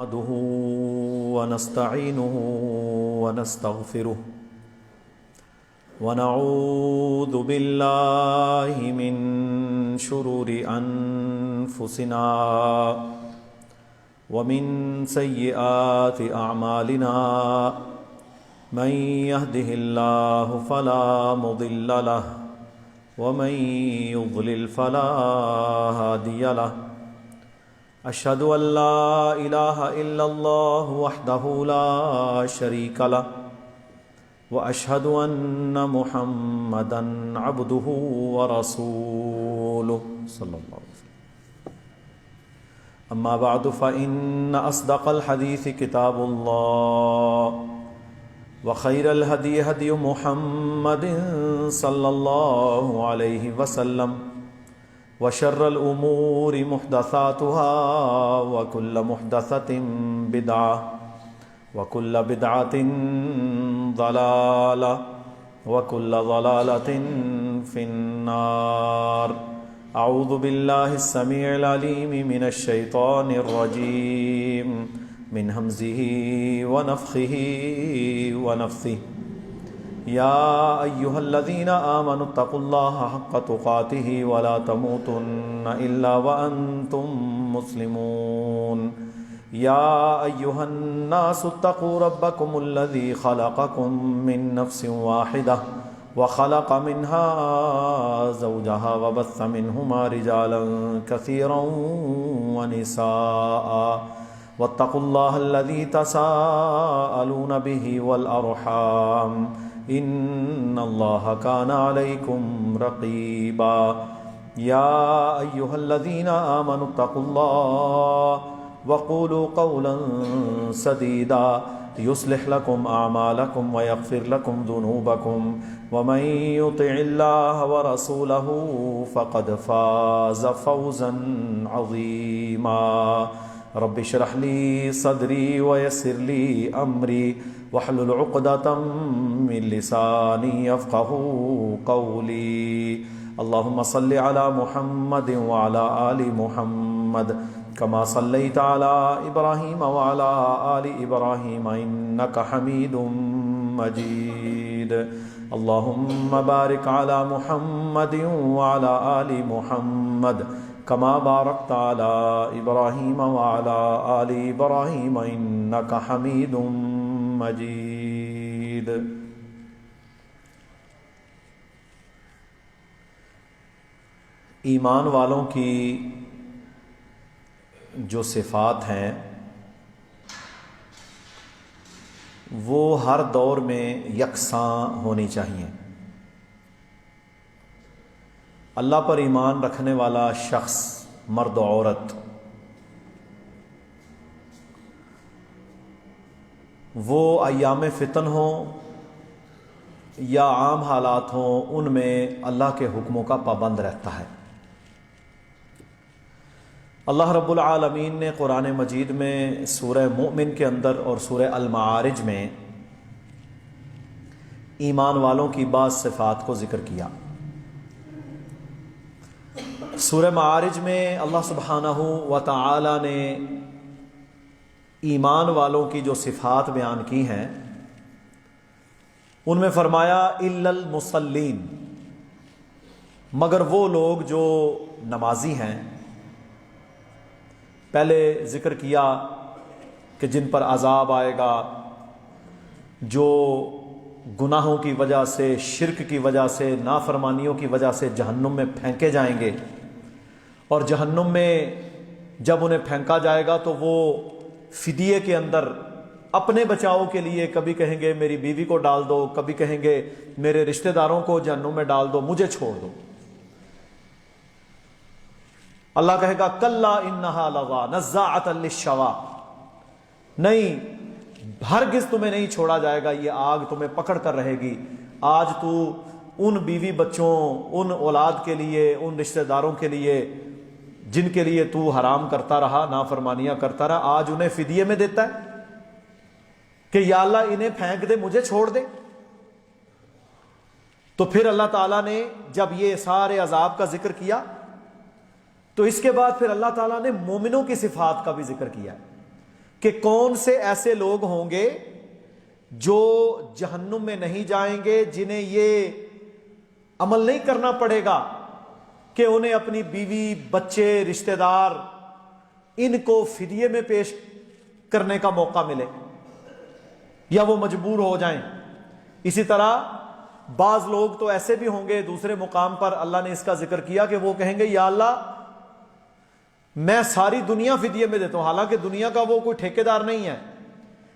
نحمده ونستعينه ونستغفره ونعوذ بالله من شرور أنفسنا ومن سيئات أعمالنا من يهده الله فلا مضل له ومن يضلل فلا هادي له أشهد أن لا إله إلا الله وحده لا شريك له وأشهد أن محمدا عبده ورسوله صلى الله عليه وسلم. أما بعد فإن أصدق الحديث كتاب الله وخير الهدي هدي محمد صلى الله عليه وسلم وشر الأمور محدثاتها وكل محدثة بدعة وكل بدعة ضلالة وكل ضلالة في النار. أعوذ بالله السميع العليم من الشيطان الرجيم من همزه ونفخه ونفثه. يا أيها الذين آمنوا اتقوا الله حق تقاته ولا تموتن إلا وأنتم مسلمون. يا أيها الناس اتقوا ربكم الذي خلقكم من نفس واحدة وخلق منها زوجها وبث منهما رجالا كثيرا ونساء واتقوا الله الذي تساءلون به والأرحام إن الله كان عليكم رقيبا. يا أيها الذين آمنوا اتقوا الله وقولوا قولا سديدا يصلح لكم أعمالكم ويغفر لكم ذنوبكم ومن يطع الله ورسوله فقد فاز فوزا عظيما. رب اشرح لي صدري ويسر لي أمري واحلل عقدة من لساني يفقهوا قولي. اللهم صل على محمد وعلى آل محمد كما صليت على إبراهيم وعلى آل إبراهيم إنك حميد مجيد. اللهم بارك على محمد وعلى آل محمد كما باركت على إبراهيم وعلى آل إبراهيم إنك حميد مجيد. ایمان والوں کی جو صفات ہیں وہ ہر دور میں یکساں ہونی چاہیے. اللہ پر ایمان رکھنے والا شخص مرد و عورت وہ ایام فتن ہوں یا عام حالات ہوں ان میں اللہ کے حکموں کا پابند رہتا ہے. اللہ رب العالمین نے قرآن مجید میں سورہ مومن کے اندر اور سورہ المعارج میں ایمان والوں کی بعض صفات کو ذکر کیا. سورہ معارج میں اللہ سبحانہ و تعالی نے ایمان والوں کی جو صفات بیان کی ہیں ان میں فرمایا الا المصلین، مگر وہ لوگ جو نمازی ہیں. پہلے ذکر کیا کہ جن پر عذاب آئے گا، جو گناہوں کی وجہ سے، شرک کی وجہ سے، نافرمانیوں کی وجہ سے جہنم میں پھینکے جائیں گے، اور جہنم میں جب انہیں پھینکا جائے گا تو وہ فدیے کے اندر اپنے بچاؤ کے لیے کبھی کہیں گے میری بیوی کو ڈال دو، کبھی کہیں گے میرے رشتہ داروں کو جہنم میں ڈال دو، مجھے چھوڑ دو. اللہ کہے گا کلا انہا لظیٰ نزاعۃ للشویٰ، نہیں ہرگز تمہیں نہیں چھوڑا جائے گا، یہ آگ تمہیں پکڑ کر رہے گی. آج تو ان بیوی بچوں، ان اولاد کے لیے، ان رشتہ داروں کے لیے جن کے لیے تو حرام کرتا رہا، نافرمانیاں کرتا رہا، آج انہیں فدیے میں دیتا ہے کہ یا اللہ انہیں پھینک دے، مجھے چھوڑ دے. تو پھر اللہ تعالیٰ نے جب یہ سارے عذاب کا ذکر کیا تو اس کے بعد پھر اللہ تعالیٰ نے مومنوں کی صفات کا بھی ذکر کیا ہے کہ کون سے ایسے لوگ ہوں گے جو جہنم میں نہیں جائیں گے، جنہیں یہ عمل نہیں کرنا پڑے گا کہ انہیں اپنی بیوی، بچے، رشتہ دار ان کو فدیے میں پیش کرنے کا موقع ملے یا وہ مجبور ہو جائیں۔ اسی طرح بعض لوگ تو ایسے بھی ہوں گے، دوسرے مقام پر اللہ نے اس کا ذکر کیا کہ وہ کہیں گے یا اللہ میں ساری دنیا فدیے میں دیتا ہوں، حالانکہ دنیا کا وہ کوئی ٹھیکیدار نہیں ہے،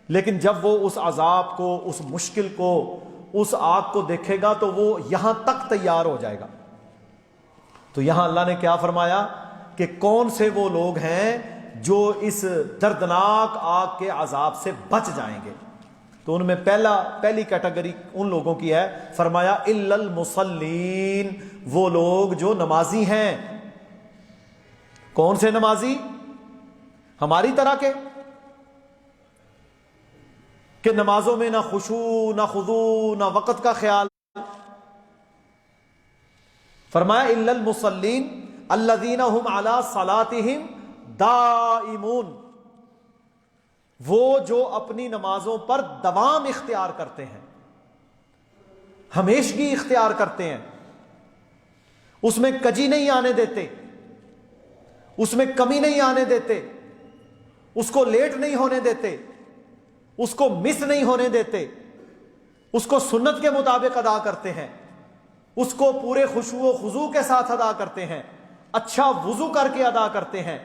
لیکن جب وہ اس عذاب کو، اس مشکل کو، اس آگ کو دیکھے گا تو وہ یہاں تک تیار ہو جائے گا۔ تو یہاں اللہ نے کیا فرمایا کہ کون سے وہ لوگ ہیں جو اس دردناک آگ کے عذاب سے بچ جائیں گے۔ تو ان میں پہلی کیٹیگری ان لوگوں کی ہے، فرمایا الا المصلین، وہ لوگ جو نمازی ہیں۔ کون سے نمازی؟ ہماری طرح کے کہ نمازوں میں نہ خشوع، نہ خضوع، نہ وقت کا خیال۔ فرمایا الا المصلین الذین هم علی صلاتہم دائمون، وہ جو اپنی نمازوں پر دوام اختیار کرتے ہیں، ہمیشگی اختیار کرتے ہیں، اس میں کجی نہیں آنے دیتے، اس میں کمی نہیں آنے دیتے، اس کو لیٹ نہیں ہونے دیتے، اس کو مس نہیں ہونے دیتے، اس کو سنت کے مطابق ادا کرتے ہیں، اس کو پورے خشوع و خضوع کے ساتھ ادا کرتے ہیں، اچھا وضو کر کے ادا کرتے ہیں،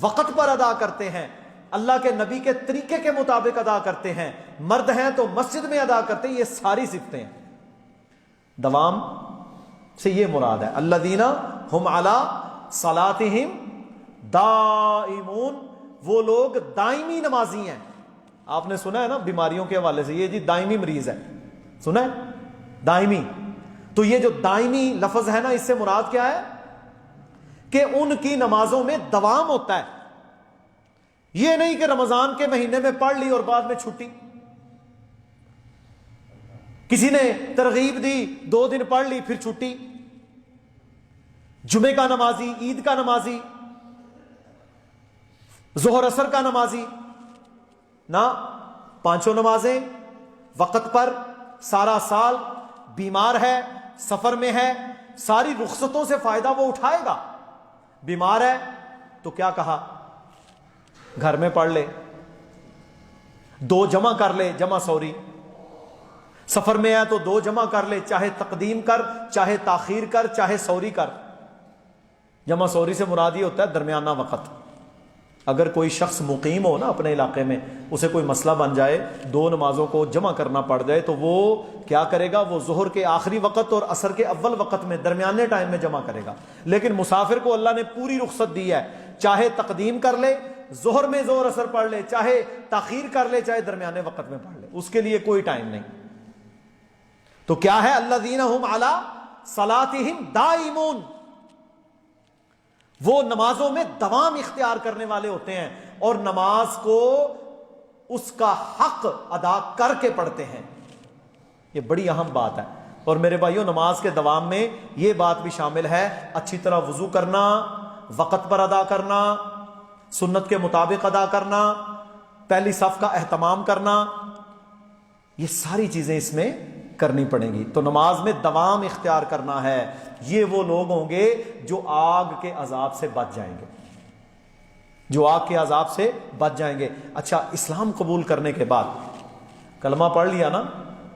وقت پر ادا کرتے ہیں، اللہ کے نبی کے طریقے کے مطابق ادا کرتے ہیں، مرد ہیں تو مسجد میں ادا کرتے ہیں۔ یہ ساری صفتیں ہیں۔ دوام سے یہ مراد ہے الذین هم علی صلاتہم دائمون، وہ لوگ دائمی نمازی ہیں۔ آپ نے سنا ہے نا بیماریوں کے حوالے سے، یہ جی دائمی مریض ہے، سنا ہے دائمی؟ تو یہ جو دائمی لفظ ہے نا، اس سے مراد کیا ہے کہ ان کی نمازوں میں دوام ہوتا ہے۔ یہ نہیں کہ رمضان کے مہینے میں پڑھ لی اور بعد میں چھٹی، کسی نے ترغیب دی 2 دن پڑھ لی پھر چھٹی، جمعے کا نمازی، عید کا نمازی، ظہر اثر کا نمازی، نہ 5 نمازیں وقت پر، سارا سال، بیمار ہے، سفر میں ہے، ساری رخصتوں سے فائدہ وہ اٹھائے گا۔ بیمار ہے تو کیا کہا، گھر میں پڑھ لے، 2 جمع کر لے، جمع سوری۔ سفر میں ہے تو 2 جمع کر لے، چاہے تقدیم کر، چاہے تاخیر کر، چاہے سوری کر۔ جمع سوری سے مراد یہ ہوتا ہے درمیانہ وقت۔ اگر کوئی شخص مقیم ہو نا اپنے علاقے میں، اسے کوئی مسئلہ بن جائے، 2 نمازوں کو جمع کرنا پڑ جائے، تو وہ کیا کرے گا، وہ ظہر کے آخری وقت اور عصر کے اول وقت میں درمیانے ٹائم میں جمع کرے گا۔ لیکن مسافر کو اللہ نے پوری رخصت دی ہے، چاہے تقدیم کر لے، ظہر میں ظہر اثر پڑھ لے، چاہے تاخیر کر لے، چاہے درمیانے وقت میں پڑھ لے، اس کے لیے کوئی ٹائم نہیں۔ تو کیا ہے الذین هم علی صلاتہم دائمون، وہ نمازوں میں دوام اختیار کرنے والے ہوتے ہیں اور نماز کو اس کا حق ادا کر کے پڑھتے ہیں۔ یہ بڑی اہم بات ہے۔ اور میرے بھائیوں، نماز کے دوام میں یہ بات بھی شامل ہے، اچھی طرح وضو کرنا، وقت پر ادا کرنا، سنت کے مطابق ادا کرنا، پہلی صف کا اہتمام کرنا، یہ ساری چیزیں اس میں کرنی پڑیں گی۔ تو نماز میں دوام اختیار کرنا ہے۔ یہ وہ لوگ ہوں گے جو آگ کے عذاب سے بچ جائیں گے، جو آگ کے عذاب سے بچ جائیں گے۔ اچھا، اسلام قبول کرنے کے بعد کلمہ پڑھ لیا نا،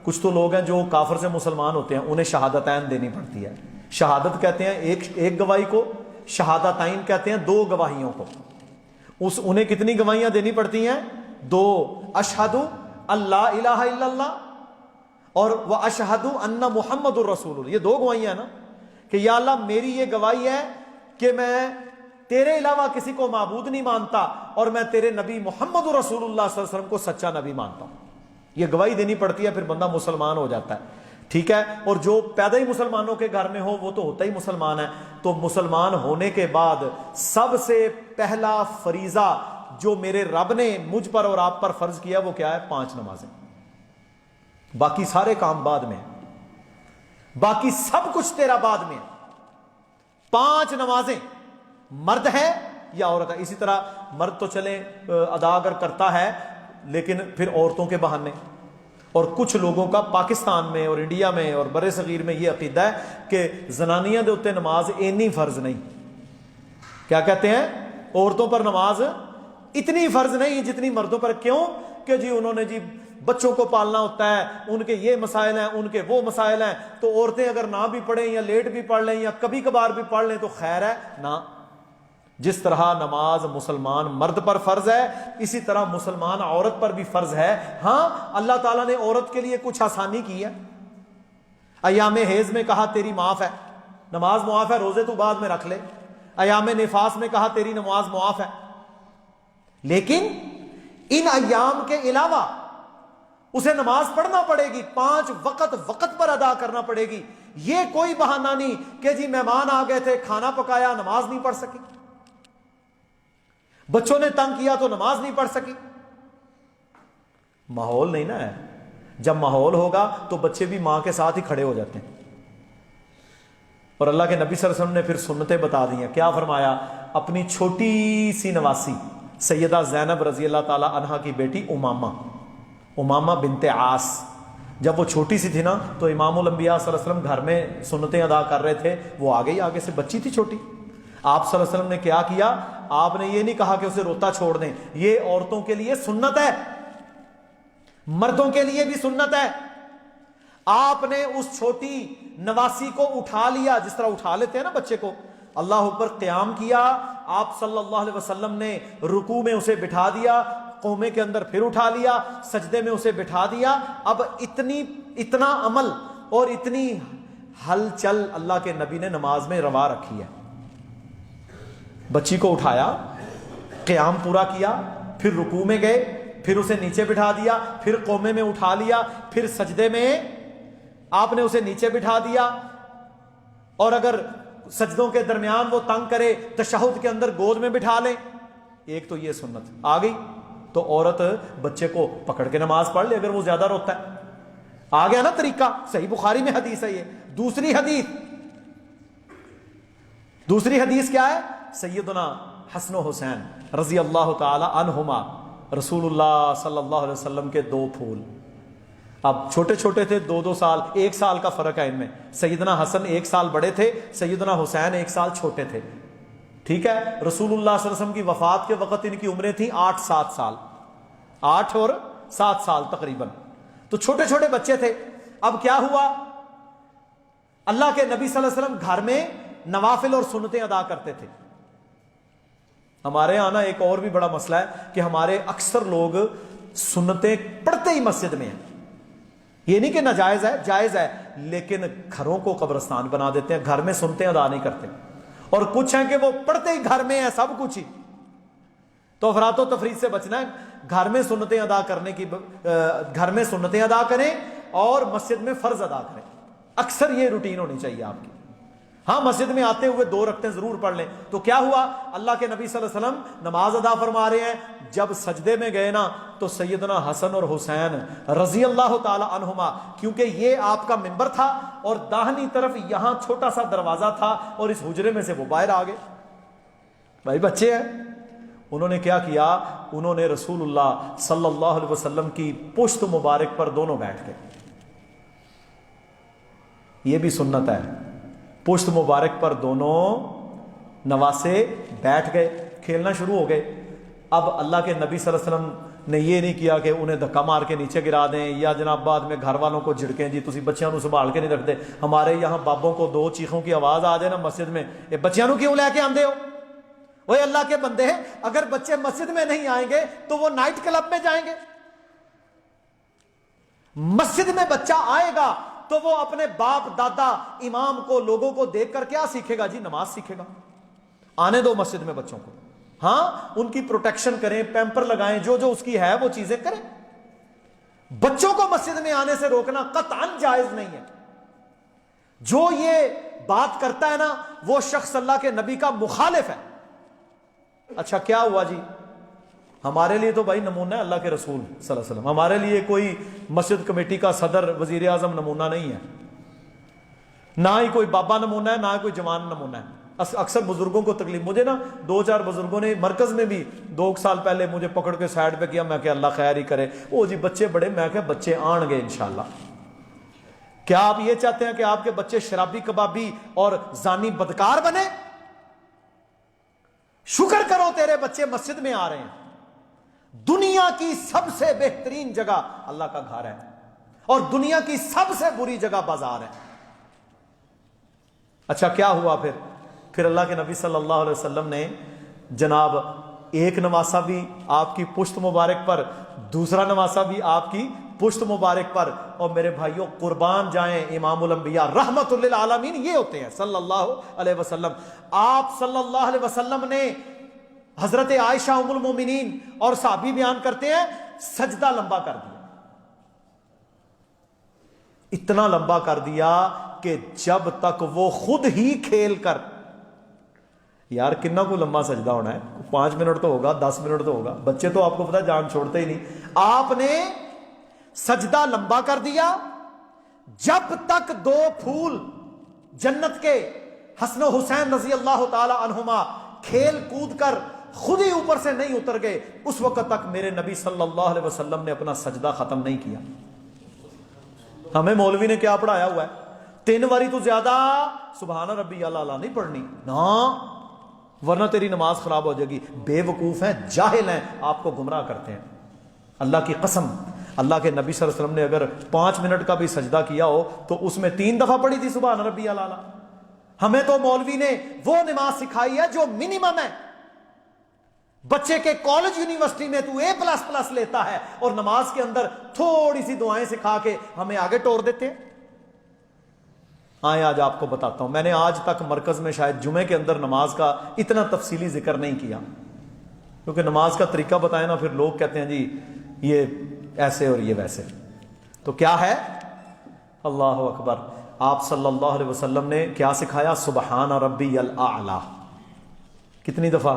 کچھ تو لوگ ہیں جو کافر سے مسلمان ہوتے ہیں، انہیں شہادتین دینی پڑتی ہے۔ شہادت کہتے ہیں ایک گواہی کو، شہادتین کہتے ہیں 2 گواہیوں کو۔ انہیں کتنی گواہیاں دینی پڑتی ہیں؟ 2، اشہد اللہ الہ الا اللہ اور واشہد ان محمد الرسول اللہ۔ یہ 2 گواہیاں ہیں نا، کہ یا اللہ میری یہ گواہی ہے کہ میں تیرے علاوہ کسی کو معبود نہیں مانتا اور میں تیرے نبی محمد رسول اللہ صلی اللہ علیہ وسلم کو سچا نبی مانتا ہوں۔ یہ گواہی دینی پڑتی ہے، پھر بندہ مسلمان ہو جاتا ہے، ٹھیک ہے۔ اور جو پیدا ہی مسلمانوں کے گھر میں ہو وہ تو ہوتا ہی مسلمان ہے۔ تو مسلمان ہونے کے بعد سب سے پہلا فریضہ جو میرے رب نے مجھ پر اور آپ پر فرض کیا وہ کیا ہے؟ 5 نمازیں۔ باقی سارے کام بعد میں، باقی سب کچھ تیرا بعد میں۔ 5 نمازیں، مرد ہے یا عورت ہے. اسی طرح مرد تو چلیں ادا اگر کرتا ہے لیکن پھر عورتوں کے بہانے. اور کچھ لوگوں کا پاکستان میں اور انڈیا میں اور بر صغیر میں یہ عقیدہ ہے کہ زنانیاں دے اوتے نماز اینی فرض نہیں. کیا کہتے ہیں؟ عورتوں پر نماز اتنی فرض نہیں جتنی مردوں پر. کیوں؟ کہ جی انہوں نے جی بچوں کو پالنا ہوتا ہے, ان کے یہ مسائل ہیں, ان کے وہ مسائل ہیں, تو عورتیں اگر نہ بھی پڑھیں یا لیٹ بھی پڑھ لیں یا کبھی کبھار بھی پڑھ لیں تو خیر ہے نہ. جس طرح نماز مسلمان مرد پر فرض ہے اسی طرح مسلمان عورت پر بھی فرض ہے. ہاں اللہ تعالیٰ نے عورت کے لیے کچھ آسانی کی ہے. ایام حیض میں کہا تیری معاف ہے, نماز معاف ہے, روزے تو بعد میں رکھ لے. ایام نفاس میں کہا تیری نماز معاف ہے. لیکن ان ایام کے علاوہ اسے نماز پڑھنا پڑے گی, 5 وقت پر ادا کرنا پڑے گی. یہ کوئی بہانہ نہیں کہ جی مہمان آ گئے تھے, کھانا پکایا, نماز نہیں پڑھ سکی, بچوں نے تنگ کیا تو نماز نہیں پڑھ سکی. ماحول نہیں نا ہے. جب ماحول ہوگا تو بچے بھی ماں کے ساتھ ہی کھڑے ہو جاتے ہیں. اور اللہ کے نبی صلی اللہ علیہ وسلم نے پھر سنتیں بتا دی ہیں. کیا فرمایا؟ اپنی چھوٹی سی نواسی سیدہ زینب رضی اللہ تعالی عنہا کی بیٹی امامہ بنت عاص, جب وہ چھوٹی سی تھی نا تو امام الانبیاء صلی اللہ علیہ وسلم گھر میں سنتیں ادا کر رہے تھے, وہ آگے سے بچی تھی چھوٹی. آپ صلی اللہ علیہ وسلم نے کیا کیا؟ آپ نے یہ نہیں کہا کہ اسے روتا چھوڑ دیں, یہ عورتوں کے لیے سنت ہے, مردوں کے لیے بھی سنت ہے. آپ نے اس چھوٹی نواسی کو اٹھا لیا جس طرح اٹھا لیتے ہیں نا بچے کو, اللہ اکبر, قیام کیا. آپ صلی اللہ علیہ وسلم نے رکوع میں اسے بٹھا دیا, قومے کے اندر پھر اٹھا لیا, سجدے میں اسے بٹھا دیا. اب اتنا عمل اور اتنی ہلچل اللہ کے نبی نے نماز میں روا رکھی ہے. بچی کو اٹھایا, قیام پورا کیا, پھر رکوع میں گئے, پھر اسے نیچے بٹھا دیا, پھر قومے میں اٹھا لیا, پھر سجدے میں آپ نے اسے نیچے بٹھا دیا. اور اگر سجدوں کے درمیان وہ تنگ کرے تشہد کے اندر گود میں بٹھا لیں. ایک تو یہ سنت آ گئی تو عورت بچے کو پکڑ کے نماز پڑھ لے اگر وہ زیادہ روتا ہے. آ گیا نا طریقہ, صحیح بخاری میں حدیث ہے یہ. دوسری حدیث کیا ہے؟ سیدنا حسن و حسین رضی اللہ تعالی عنہما, رسول اللہ صلی اللہ علیہ وسلم کے 2 پھول. اب چھوٹے چھوٹے تھے, 2 سال, 1 سال کا فرق ہے ان میں. سیدنا حسن 1 سال بڑے تھے, سیدنا حسین 1 سال چھوٹے تھے. ٹھیک ہے. رسول اللہ صلی اللہ علیہ وسلم کی وفات کے وقت ان کی عمریں تھیں 8-7 سال, 8 اور 7 سال تقریباً. تو چھوٹے چھوٹے بچے تھے. اب کیا ہوا؟ اللہ کے نبی صلی اللہ علیہ وسلم گھر میں نوافل اور سنتیں ادا کرتے تھے. ہمارے یہاں نا ایک اور بھی بڑا مسئلہ ہے کہ ہمارے اکثر لوگ سنتیں پڑھتے ہی مسجد میں ہیں. یہ نہیں کہ ناجائز ہے, جائز ہے, لیکن گھروں کو قبرستان بنا دیتے ہیں, گھر میں سنتیں ادا نہیں کرتے. اور کچھ ہیں کہ وہ پڑھتے ہی گھر میں ہیں سب کچھ ہی. تو افراط و تفریط سے بچنا ہے. گھر میں سنتیں ادا کرنے کی, گھر میں سنتیں ادا کریں اور مسجد میں فرض ادا کریں. اکثر یہ روٹین ہونی چاہیے آپ کی. ہاں مسجد میں آتے ہوئے 2 رکعتیں ضرور پڑھ لیں. تو کیا ہوا؟ اللہ کے نبی صلی اللہ علیہ وسلم نماز ادا فرما رہے ہیں, جب سجدے میں گئے نا تو سیدنا حسن اور حسین رضی اللہ تعالی عنہما, کیونکہ یہ آپ کا منبر تھا اور داہنی طرف یہاں چھوٹا سا دروازہ تھا اور اس حجرے میں سے وہ باہر آ گئے, بھائی بچے ہیں. انہوں نے کیا کیا؟ انہوں نے رسول اللہ صلی اللہ علیہ وسلم کی پشت مبارک پر دونوں بیٹھ گئے. یہ بھی سنت ہے, پشت مبارک پر دونوں نواسے بیٹھ گئے, کھیلنا شروع ہو گئے. اب اللہ کے نبی صلی اللہ علیہ وسلم نے یہ نہیں کیا کہ انہیں دھکا مار کے نیچے گرا دیں یا جناب بعد میں گھر والوں کو جھڑکیں, جی تسی بچیاں نو سنبھال کے نہیں رکھتے. ہمارے یہاں بابوں کو 2 چیخوں کی آواز آ جائے نا مسجد میں, یہ بچیاں نو کیوں لے کے آندے ہو؟ وہ اللہ کے بندے ہیں, اگر بچے مسجد میں نہیں آئیں گے تو وہ نائٹ کلب میں جائیں گے. مسجد میں بچہ آئے گا تو وہ اپنے باپ دادا امام کو, لوگوں کو دیکھ کر کیا سیکھے گا؟ جی نماز سیکھے گا. آنے دو مسجد میں بچوں کو, ہاں ان کی پروٹیکشن کریں, پیمپر لگائیں, جو جو اس کی ہے وہ چیزیں کریں. بچوں کو مسجد میں آنے سے روکنا قطعاً جائز نہیں ہے. جو یہ بات کرتا ہے نا وہ شخص اللہ کے نبی کا مخالف ہے. اچھا کیا ہوا جی؟ ہمارے لیے تو بھائی نمونہ ہے اللہ کے رسول صلی اللہ علیہ وسلم. ہمارے لیے کوئی مسجد کمیٹی کا صدر, وزیر اعظم نمونہ نہیں ہے, نہ ہی کوئی بابا نمونہ ہے, نہ ہی کوئی جوان نمونہ ہے. اکثر بزرگوں کو تکلیف، مجھے نا 2-4 بزرگوں نے مرکز میں بھی 2 سال پہلے مجھے پکڑ کے سائڈ پہ کیا، میں کہ اللہ خیر ہی کرے، او جی بچے بڑے، میں کہ بچے آن گے انشاءاللہ۔ کیا آپ یہ چاہتے ہیں کہ آپ کے بچے شرابی کبابی اور زانی بدکار بنے؟ شکر کرو تیرے بچے مسجد میں آ رہے ہیں۔ دنیا کی سب سے بہترین جگہ اللہ کا گھر ہے اور دنیا کی سب سے بری جگہ بازار ہے۔ اچھا کیا ہوا پھر اللہ کے نبی صلی اللہ علیہ وسلم نے جناب ایک نواسا بھی آپ کی پشت مبارک پر، دوسرا نواسا بھی آپ کی پشت مبارک پر، اور میرے بھائیوں قربان جائیں امام الانبیاء رحمت للعالمین یہ ہوتے ہیں صلی اللہ علیہ وسلم۔ آپ صلی اللہ علیہ وسلم نے حضرت عائشہ ام المومنین اور صحابی بیان کرتے ہیں سجدہ لمبا کر دیا، اتنا لمبا کر دیا کہ جب تک وہ خود ہی کھیل کر، یار کتنا کو لمبا سجدہ ہونا ہے، 5 منٹ تو ہوگا، 10 منٹ تو ہوگا، بچے تو آپ کو پتا جان چھوڑتے ہی نہیں، آپ نے سجدہ لمبا کر دیا جب تک 2 پھول جنت کے حسن و حسین رضی اللہ تعالی عنہما کھیل کود کر خود ہی اوپر سے نہیں اتر گئے، اس وقت تک میرے نبی صلی اللہ علیہ وسلم نے اپنا سجدہ ختم نہیں کیا۔ ہمیں مولوی نے کیا پڑھایا ہوا ہے، 3 باری تو زیادہ سبحان ربی اعلیٰ نہیں پڑھنی نا، ورنہ تیری نماز خراب ہو جائے گی۔ بے وقوف ہیں، جاہل ہیں، آپ کو گمراہ کرتے ہیں۔ اللہ کی قسم، اللہ کے نبی صلی اللہ علیہ وسلم نے اگر 5 منٹ کا بھی سجدہ کیا ہو تو اس میں 3 دفعہ پڑھی تھی سبحان ربی اعلیٰ۔ ہمیں تو مولوی نے وہ نماز سکھائی ہے جو منیمم ہے۔ بچے کے کالج یونیورسٹی میں تو A++ لیتا ہے اور نماز کے اندر تھوڑی سی دعائیں سکھا کے ہمیں آگے ٹور دیتے ہیں۔ آئے آج آپ کو بتاتا ہوں، میں نے آج تک مرکز میں شاید جمعے کے اندر نماز کا اتنا تفصیلی ذکر نہیں کیا، کیونکہ نماز کا طریقہ بتائے نا پھر لوگ کہتے ہیں جی یہ ایسے اور یہ ویسے۔ تو کیا ہے؟ اللہ اکبر، آپ صلی اللہ علیہ وسلم نے کیا سکھایا؟ سبحان ربی الاعلی۔ کتنی دفعہ؟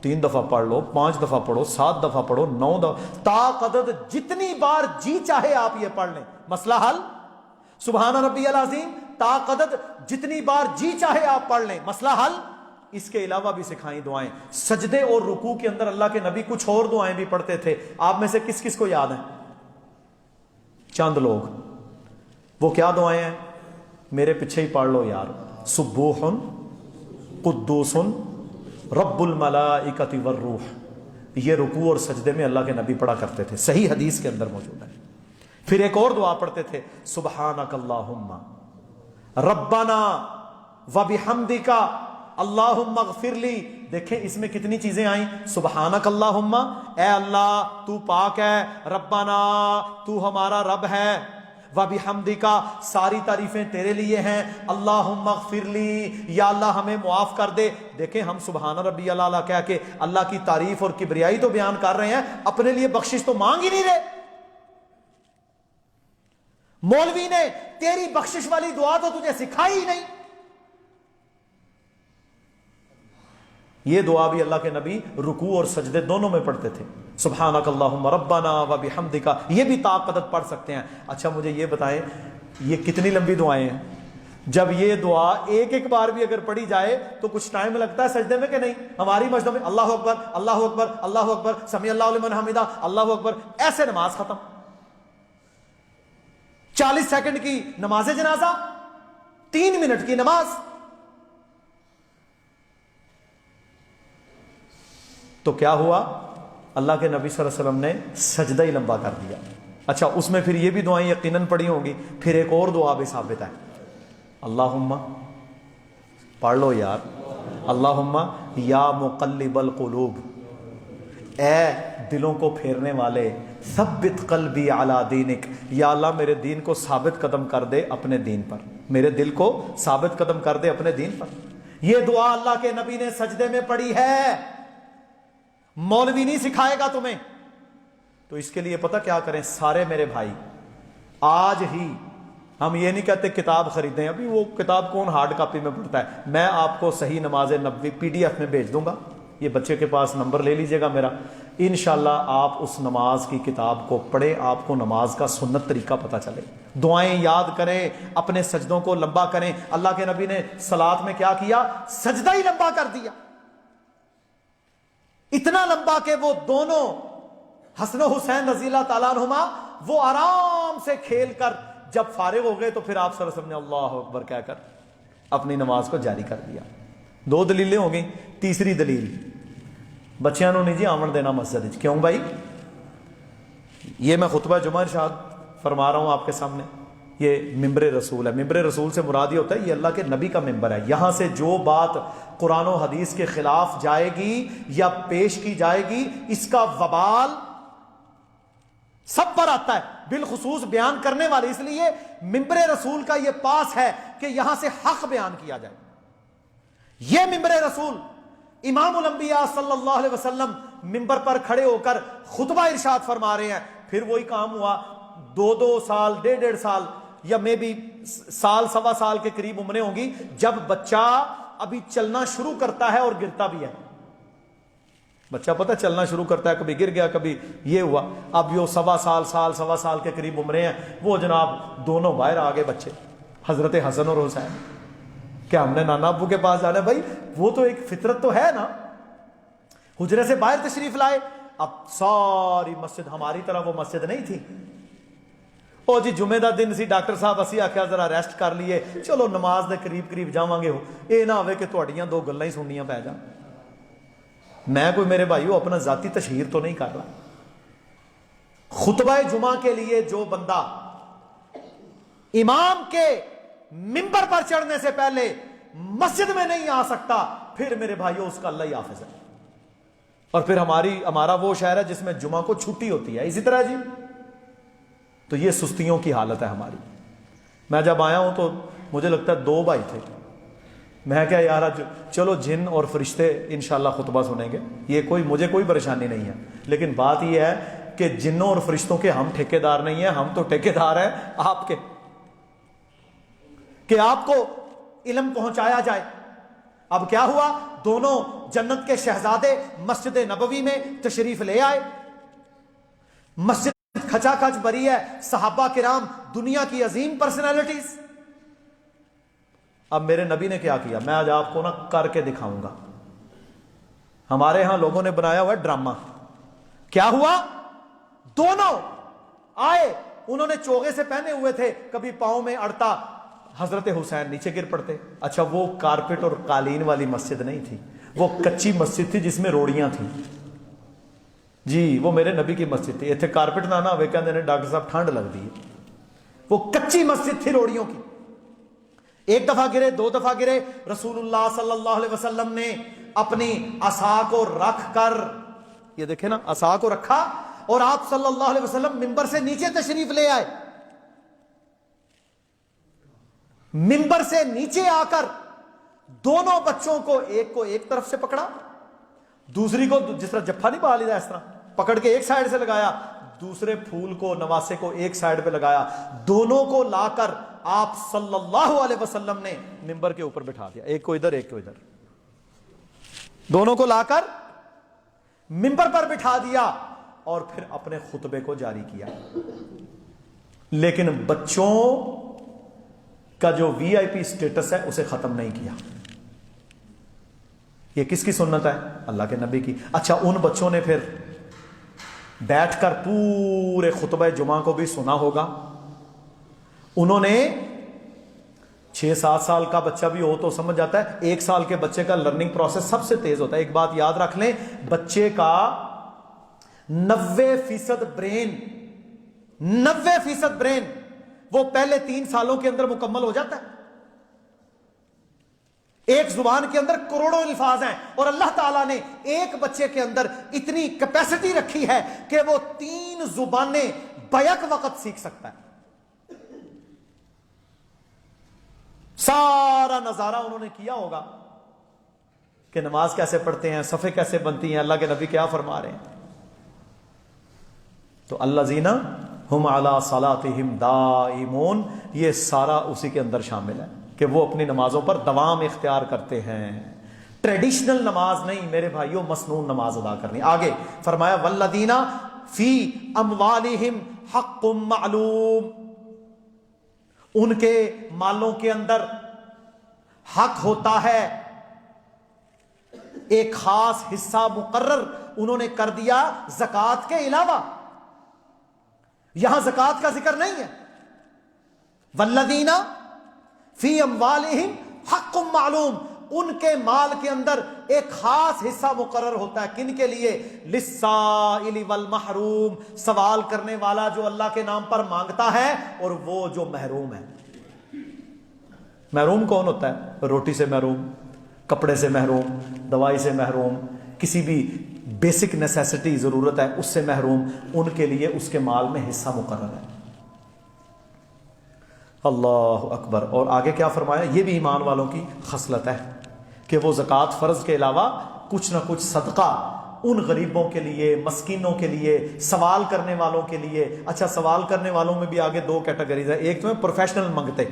3 دفعہ پڑھ لو، 5 دفعہ پڑھو، 7 دفعہ پڑھو، 9 دفعہ، تا قدد جتنی بار جی چاہے آپ یہ پڑھ لیں، مسئلہ حل۔ سبحان ربی العظیم تا قدد جتنی بار جی چاہے آپ پڑھ لیں، مسئلہ حل۔ اس کے علاوہ بھی سکھائیں دعائیں۔ سجدے اور رکوع کے اندر اللہ کے نبی کچھ اور دعائیں بھی پڑھتے تھے، آپ میں سے کس کس کو یاد ہیں؟ چند لوگ، وہ کیا دعائیں ہیں؟ میرے پیچھے ہی پڑھ لو یار، سبوح قدوس رب الملائکۃ والروح، یہ رکوع اور سجدے میں اللہ کے نبی پڑھا کرتے تھے، صحیح حدیث کے اندر موجود ہے۔ پھر ایک اور دعا پڑھتے تھے، سبحانک اللہم ربنا وبحمدک اللہم اغفر لی۔ دیکھیں اس میں کتنی چیزیں آئیں، سبحانک اللہم، اے اللہ تو پاک ہے، ربنا تو ہمارا رب ہے، وبحمدک ساری تعریفیں تیرے لیے ہیں، اللہم اغفر لی یا اللہ ہمیں معاف کر دے۔ دیکھیں ہم سبحان ربی الاعلیٰ کہہ کے اللہ کی تعریف اور کبریائی تو بیان کر رہے ہیں، اپنے لیے بخشش تو مانگ ہی نہیں رہے۔ مولوی نے تیری بخشش والی دعا تو تجھے سکھائی ہی نہیں۔ یہ دعا بھی اللہ کے نبی رکوع اور سجدے دونوں میں پڑھتے تھے، سبحانک اللہم ربنا وبحمدک، یہ بھی طاقت پڑھ سکتے ہیں۔ اچھا مجھے یہ بتائیں یہ کتنی لمبی دعائیں ہیں؟ جب یہ دعا ایک بار بھی اگر پڑھی جائے تو کچھ ٹائم لگتا ہے سجدے میں کہ نہیں؟ ہماری مسجدوں میں اللہ اکبر اللہ اکبر اللہ اکبر سمیع اللہ لمن حمیدہ اللہ اکبر، ایسے نماز ختم۔ 40 سیکنڈ کی نماز جنازہ، 3 منٹ کی نماز۔ تو کیا ہوا؟ اللہ کے نبی صلی اللہ علیہ وسلم نے سجدہ ہی لمبا کر دیا۔ اچھا اس میں پھر یہ بھی دعائیں یقیناً پڑھی ہوں گی، پھر ایک اور دعا بھی ثابت ہے، اللہم، پڑھ لو یار، اللہم یا مقلب القلوب، اے دلوں کو پھیرنے والے، ثبت قلبی علی دینک، یا اللہ میرے دین کو ثابت قدم کر دے اپنے دین پر، میرے دل کو ثابت قدم کر دے اپنے دین پر۔ یہ دعا اللہ کے نبی نے سجدے میں پڑھی ہے، مولوی نہیں سکھائے گا تمہیں۔ تو اس کے لیے پتہ کیا کریں سارے میرے بھائی، آج ہی ہم یہ نہیں کہتے کتاب خریدیں، ابھی وہ کتاب کون ہارڈ کاپی میں پڑھتا ہے، میں آپ کو صحیح نماز نبوی PDF میں بھیج دوں گا، یہ بچے کے پاس نمبر لے لیجئے گا میرا، انشاءاللہ آپ اس نماز کی کتاب کو پڑھیں، آپ کو نماز کا سنت طریقہ پتہ چلے، دعائیں یاد کریں، اپنے سجدوں کو لمبا کریں۔ اللہ کے نبی نے صلاۃ میں کیا کیا؟ سجدہ ہی لمبا کر دیا، اتنا لمبا کہ وہ دونوں حسن و حسین رضی اللہ تعالیٰ عنہما وہ آرام سے کھیل کر جب فارغ ہو گئے تو پھر آپ صلی اللہ علیہ وسلم نے اللہ اکبر کہہ کر اپنی نماز کو جاری کر دیا۔ دو دلیلیں ہو گئیں۔ تیسری دلیل، بچیاں نو نہیں جی آمن دینا مسجد۔ کیوں بھائی؟ یہ میں خطبہ جمعہ ارشاد فرما رہا ہوں آپ کے سامنے، یہ ممبر رسول ہے۔ ممبر رسول سے مراد یہ ہوتا ہے یہ اللہ کے نبی کا ممبر ہے، یہاں سے جو بات قرآن و حدیث کے خلاف جائے گی یا پیش کی جائے گی اس کا وبال سب پر آتا ہے، بالخصوص بیان کرنے والے۔ اس لیے ممبر رسول کا یہ پاس ہے کہ یہاں سے حق بیان کیا جائے۔ یہ ممبر رسول امام الانبیاء صلی اللہ علیہ وسلم ممبر پر کھڑے ہو کر خطبہ ارشاد فرما رہے ہیں، پھر وہی کام ہوا 2 سال 1.5 سال یا میں بھی سال سوا سال کے قریب عمریں ہوں گی جب بچہ ابھی چلنا شروع کرتا ہے اور گرتا بھی ہے۔ بچہ پتہ چلنا شروع کرتا ہے، کبھی گر گیا کبھی یہ ہوا، اب یہ سوا سال کے قریب عمریں ہیں، وہ جناب دونوں باہر آ گئے بچے، حضرت حسن اور حسین، کہ ہم نے نانا ابو کے پاس جانا ہے۔ بھائی وہ تو ایک فطرت تو ہے نا، حجرے سے باہر تشریف لائے۔ اب ساری مسجد ہماری طرح وہ مسجد نہیں تھی، او جی جمعے دا دن سی، ڈاکٹر صاحب اسی آخیا ذرا ریسٹ کر لیے، چلو نماز دے قریب جاواں گے، اے نہ ہوئے کہ تہاڈیاں 2 گلاں ہی سننیاں پੈ جان۔ میں کوئی میرے بھائیو اپنا ذاتی تشہیر تو نہیں کر رہا، خطبہ جمعہ کے لیے جو بندہ امام کے منبر پر چڑھنے سے پہلے مسجد میں نہیں آ سکتا، پھر میرے بھائیو اس کا اللہ ہی حافظ ہے۔ اور پھر ہمارا وہ شہر ہے جس میں جمعہ کو چھٹی ہوتی ہے، اسی طرح جی، تو یہ سستیوں کی حالت ہے ہماری۔ میں جب آیا ہوں تو مجھے لگتا ہے 2 بھائی تھے، میں کیا یار چلو جن اور فرشتے انشاءاللہ خطبہ سنیں گے، یہ مجھے کوئی پریشانی نہیں ہے، لیکن بات یہ ہے کہ جنوں اور فرشتوں کے ہم ٹھیکیدار نہیں ہیں، ہم تو ٹھیکیدار ہیں آپ کے، کہ آپ کو علم پہنچایا جائے۔ اب کیا ہوا؟ دونوں جنت کے شہزادے مسجد نبوی میں تشریف لے آئے، مسجد کھچا کھچ بری ہے، صحابہ کرام دنیا کی عظیم پرسنالٹیز۔ اب میرے نبی نے کیا کیا، میں آج آپ کو کر کے دکھاؤں گا۔ ہمارے ہاں لوگوں نے بنایا ہوا ہے ڈرامہ۔ کیا ہوا؟ دونوں آئے، انہوں نے چوغے سے پہنے ہوئے تھے، کبھی پاؤں میں اڑتا، حضرت حسین نیچے گر پڑتے۔ اچھا وہ کارپیٹ اور قالین والی مسجد نہیں تھی، وہ کچی مسجد تھی جس میں روڑیاں تھیں جی، وہ میرے نبی کی مسجد تھی۔ اتنے کارپیٹ نہ ہوئے کہتے ہیں ڈاکٹر صاحب ٹھنڈ لگتی ہے، وہ کچی مسجد تھی روڑیوں کی۔ 1 دفعہ گرے، 2 دفعہ گرے، رسول اللہ صلی اللہ علیہ وسلم نے اپنی عصا کو رکھ کر، یہ دیکھیں نا، عصا کو رکھا اور آپ صلی اللہ علیہ وسلم منبر سے نیچے تشریف لے آئے۔ منبر سے نیچے آ کر دونوں بچوں کو ایک طرف سے پکڑا، دوسری کو جس طرح جفا نہیں پا لیتا اس طرح پکڑ کے ایک سائڈ سے لگایا، دوسرے پھول کو نواسے کو ایک سائڈ پہ لگایا، دونوں کو لا کر آپ صلی اللہ علیہ وسلم نے منبر کے اوپر بٹھا دیا، ایک کو ادھر ایک کو ادھر، دونوں کو لا کر منبر پر بٹھا دیا اور پھر اپنے خطبے کو جاری کیا۔ لیکن بچوں کا جو وی آئی پی سٹیٹس ہے اسے ختم نہیں کیا۔ یہ کس کی سنت ہے؟ اللہ کے نبی کی۔ اچھا ان بچوں نے پھر بیٹھ کر پورے خطبہ جمعہ کو بھی سنا ہوگا، انہوں نے 6-7 سال کا بچہ بھی ہو تو سمجھ جاتا ہے، 1 سال کے بچے کا لرننگ پروسیس سب سے تیز ہوتا ہے۔ ایک بات یاد رکھ لیں، بچے کا 90% برین وہ پہلے 3 سالوں کے اندر مکمل ہو جاتا ہے۔ ایک زبان کے اندر کروڑوں الفاظ ہیں اور اللہ تعالیٰ نے ایک بچے کے اندر اتنی کیپیسٹی رکھی ہے کہ وہ 3 زبانیں بیک وقت سیکھ سکتا ہے۔ سارا نظارہ انہوں نے کیا ہوگا کہ نماز کیسے پڑھتے ہیں، صفیں کیسے بنتی ہیں، اللہ کے نبی کیا فرما رہے ہیں۔ تو الذین ہم علی صلاتہم دائمون، یہ سارا اسی کے اندر شامل ہے کہ وہ اپنی نمازوں پر دوام اختیار کرتے ہیں۔ ٹریڈیشنل نماز نہیں میرے بھائیوں، مسنون نماز ادا کرنی۔ آگے فرمایا والذین فی اموالہم حق معلوم، ان کے مالوں کے اندر حق ہوتا ہے، ایک خاص حصہ مقرر انہوں نے کر دیا زکوٰۃ کے علاوہ۔ یہاں زکوٰۃ کا ذکر نہیں ہے۔ والذین فی اموالہم حق معلوم، ان کے مال کے اندر ایک خاص حصہ مقرر ہوتا ہے، کن کے لیے؟ للسائل والمحروم، سوال کرنے والا جو اللہ کے نام پر مانگتا ہے، اور وہ جو محروم ہے۔ محروم کون ہوتا ہے؟ روٹی سے محروم، کپڑے سے محروم، دوائی سے محروم، کسی بھی بیسک نیسیسٹی ضرورت ہے اس سے محروم، ان کے لیے اس کے مال میں حصہ مقرر ہے۔ اللہ اکبر۔ اور آگے کیا فرمایا؟ یہ بھی ایمان والوں کی خصلت ہے کہ وہ زکوٰۃ فرض کے علاوہ کچھ نہ کچھ صدقہ ان غریبوں کے لیے، مسکینوں کے لیے، سوال کرنے والوں کے لیے۔ اچھا، سوال کرنے والوں میں بھی آگے دو کیٹیگریز ہیں، ایک تو ہے پروفیشنل منگتے،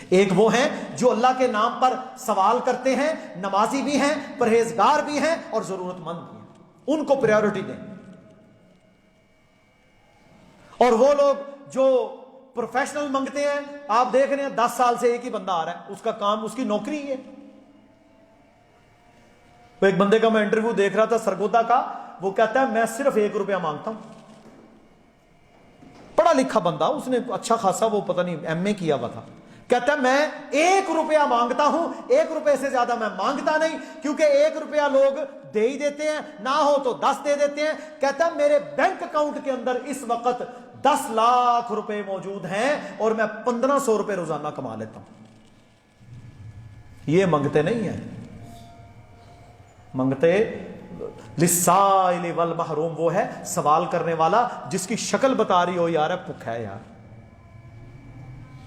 ایک وہ ہیں جو اللہ کے نام پر سوال کرتے ہیں، نمازی بھی ہیں، پرہیزگار بھی ہیں اور ضرورت مند بھی ہیں، ان کو پریورٹی دیں۔ اور وہ لوگ جو پروفیشنل منگتے ہیں، آپ دیکھ رہے ہیں 10 سال سے ایک ہی بندہ آ رہا ہے، اس کا کام، اس کی نوکری ہی ہے۔ تو ایک بندے کا میں انٹرویو دیکھ رہا تھا سرگودا کا، وہ کہتا ہے میں صرف 1 روپیہ مانگتا ہوں، پڑھا لکھا بندہ، اس نے اچھا خاصا وہ پتہ نہیں MA کیا ہوا تھا، کہتا ہے میں 1 روپیہ مانگتا ہوں، 1 روپے سے زیادہ میں مانگتا نہیں، کیونکہ 1 روپیہ لوگ دے ہی دیتے ہیں، نہ ہو تو 10 دے دیتے ہیں۔ کہتا ہے میرے بینک اکاؤنٹ کے اندر اس وقت 10 لاکھ روپے موجود ہیں اور میں 1500 روپے روزانہ کما لیتا ہوں۔ یہ منگتے نہیں ہیں، منگتے للسائل والمحروم وہ ہے سوال کرنے والا جس کی شکل بتا رہی ہو یار بھوکا ہے، یار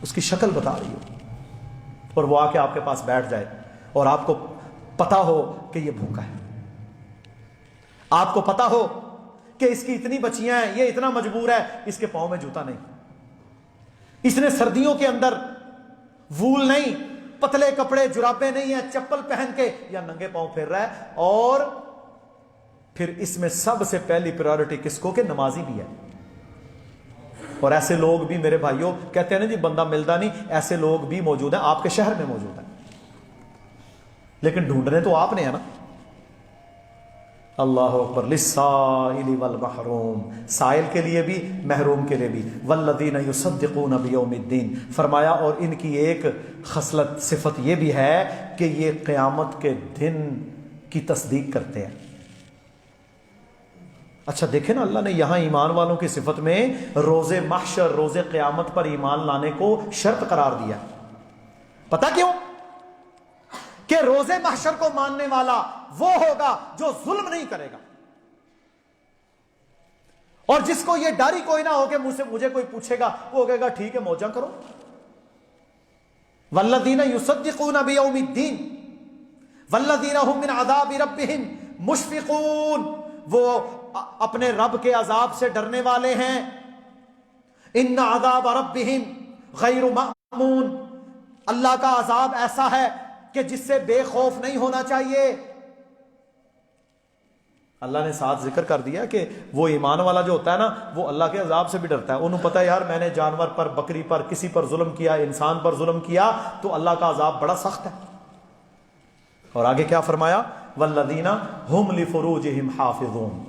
اس کی شکل بتا رہی ہو، اور وہ آ کے آپ کے پاس بیٹھ جائے اور آپ کو پتا ہو کہ یہ بھوکا ہے، آپ کو پتا ہو کہ اس کی اتنی بچیاں ہیں، یہ اتنا مجبور ہے، اس کے پاؤں میں جوتا نہیں، اس نے سردیوں کے اندر وول نہیں، پتلے کپڑے جرابیں نہیں ہیں، چپل پہن کے یا ننگے پاؤں پھر رہا ہے، اور پھر اس میں سب سے پہلی پریورٹی کس کو؟ کہ نمازی بھی ہے۔ اور ایسے لوگ بھی میرے بھائیوں کہتے ہیں نا جی بندہ ملتا نہیں، ایسے لوگ بھی موجود ہیں، آپ کے شہر میں موجود ہیں، لیکن ڈھونڈنے تو آپ نے ہے نا۔ اللہ اکبر۔ للسائل والمحروم، سائل کے لیے بھی، محروم کے لیے بھی۔ والذین یصدقون بیوم الدین، فرمایا اور ان کی ایک خصلت صفت یہ بھی ہے کہ یہ قیامت کے دن کی تصدیق کرتے ہیں۔ اچھا دیکھیں نا، اللہ نے یہاں ایمان والوں کی صفت میں روز محشر، روز قیامت پر ایمان لانے کو شرط قرار دیا۔ پتہ کیوں؟ کہ روز محشر کو ماننے والا وہ ہوگا جو ظلم نہیں کرے گا، اور جس کو یہ ڈر ہی کوئی نہ ہو کہ مجھے کوئی پوچھے گا، وہ کہے گا ٹھیک ہے موجہ کرو۔ والذین یصدقون بیوم الدین والذین هم من عذاب ربهم مشفقون، وہ اپنے رب کے عذاب سے ڈرنے والے ہیں۔ ان عذاب ربهم غیر مأمون، اللہ کا عذاب ایسا ہے کہ جس سے بے خوف نہیں ہونا چاہیے۔ اللہ نے ساتھ ذکر کر دیا کہ وہ ایمان والا جو ہوتا ہے نا، وہ اللہ کے عذاب سے بھی ڈرتا ہے، انہوں پتہ ہے یار میں نے جانور پر، بکری پر، کسی پر ظلم کیا، انسان پر ظلم کیا تو اللہ کا عذاب بڑا سخت ہے۔ اور آگے کیا فرمایا؟ والذین هم لفروجہم حافظون،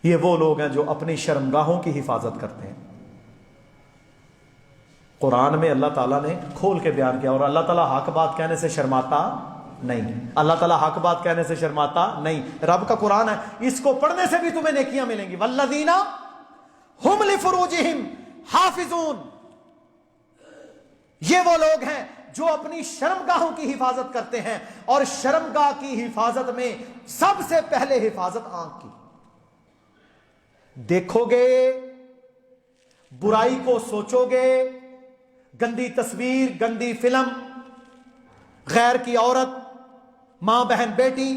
یہ وہ لوگ ہیں جو اپنی شرمگاہوں کی حفاظت کرتے ہیں۔ قرآن میں اللہ تعالیٰ نے کھول کے بیان کیا، اور اللہ تعالیٰ حق بات کہنے سے شرماتا نہیں، اللہ تعالیٰ حق بات کہنے سے شرماتا نہیں۔ رب کا قرآن ہے، اس کو پڑھنے سے بھی تمہیں نیکیاں ملیں گی۔ والذین هم لفروجہم حافظون، یہ وہ لوگ ہیں جو اپنی شرمگاہوں کی حفاظت کرتے ہیں، اور شرمگاہ کی حفاظت میں سب سے پہلے حفاظت آنکھ کی۔ دیکھو گے، برائی کو سوچو گے، گندی تصویر، گندی فلم، غیر کی عورت، ماں بہن بیٹی،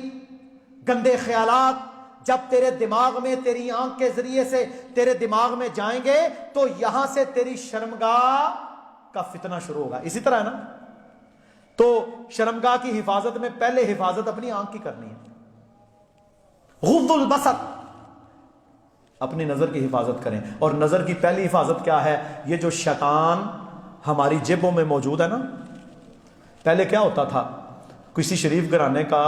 گندے خیالات جب تیرے دماغ میں، تیری آنکھ کے ذریعے سے تیرے دماغ میں جائیں گے تو یہاں سے تیری شرمگاہ کا فتنہ شروع ہوگا۔ اسی طرح ہے نا، تو شرمگاہ کی حفاظت میں پہلے حفاظت اپنی آنکھ کی کرنی ہے. غض البصر، اپنی نظر کی حفاظت کریں. اور نظر کی پہلی حفاظت کیا ہے؟ یہ جو شیطان ہماری جیبوں میں موجود ہے نا. پہلے کیا ہوتا تھا، کسی شریف گھرانے کا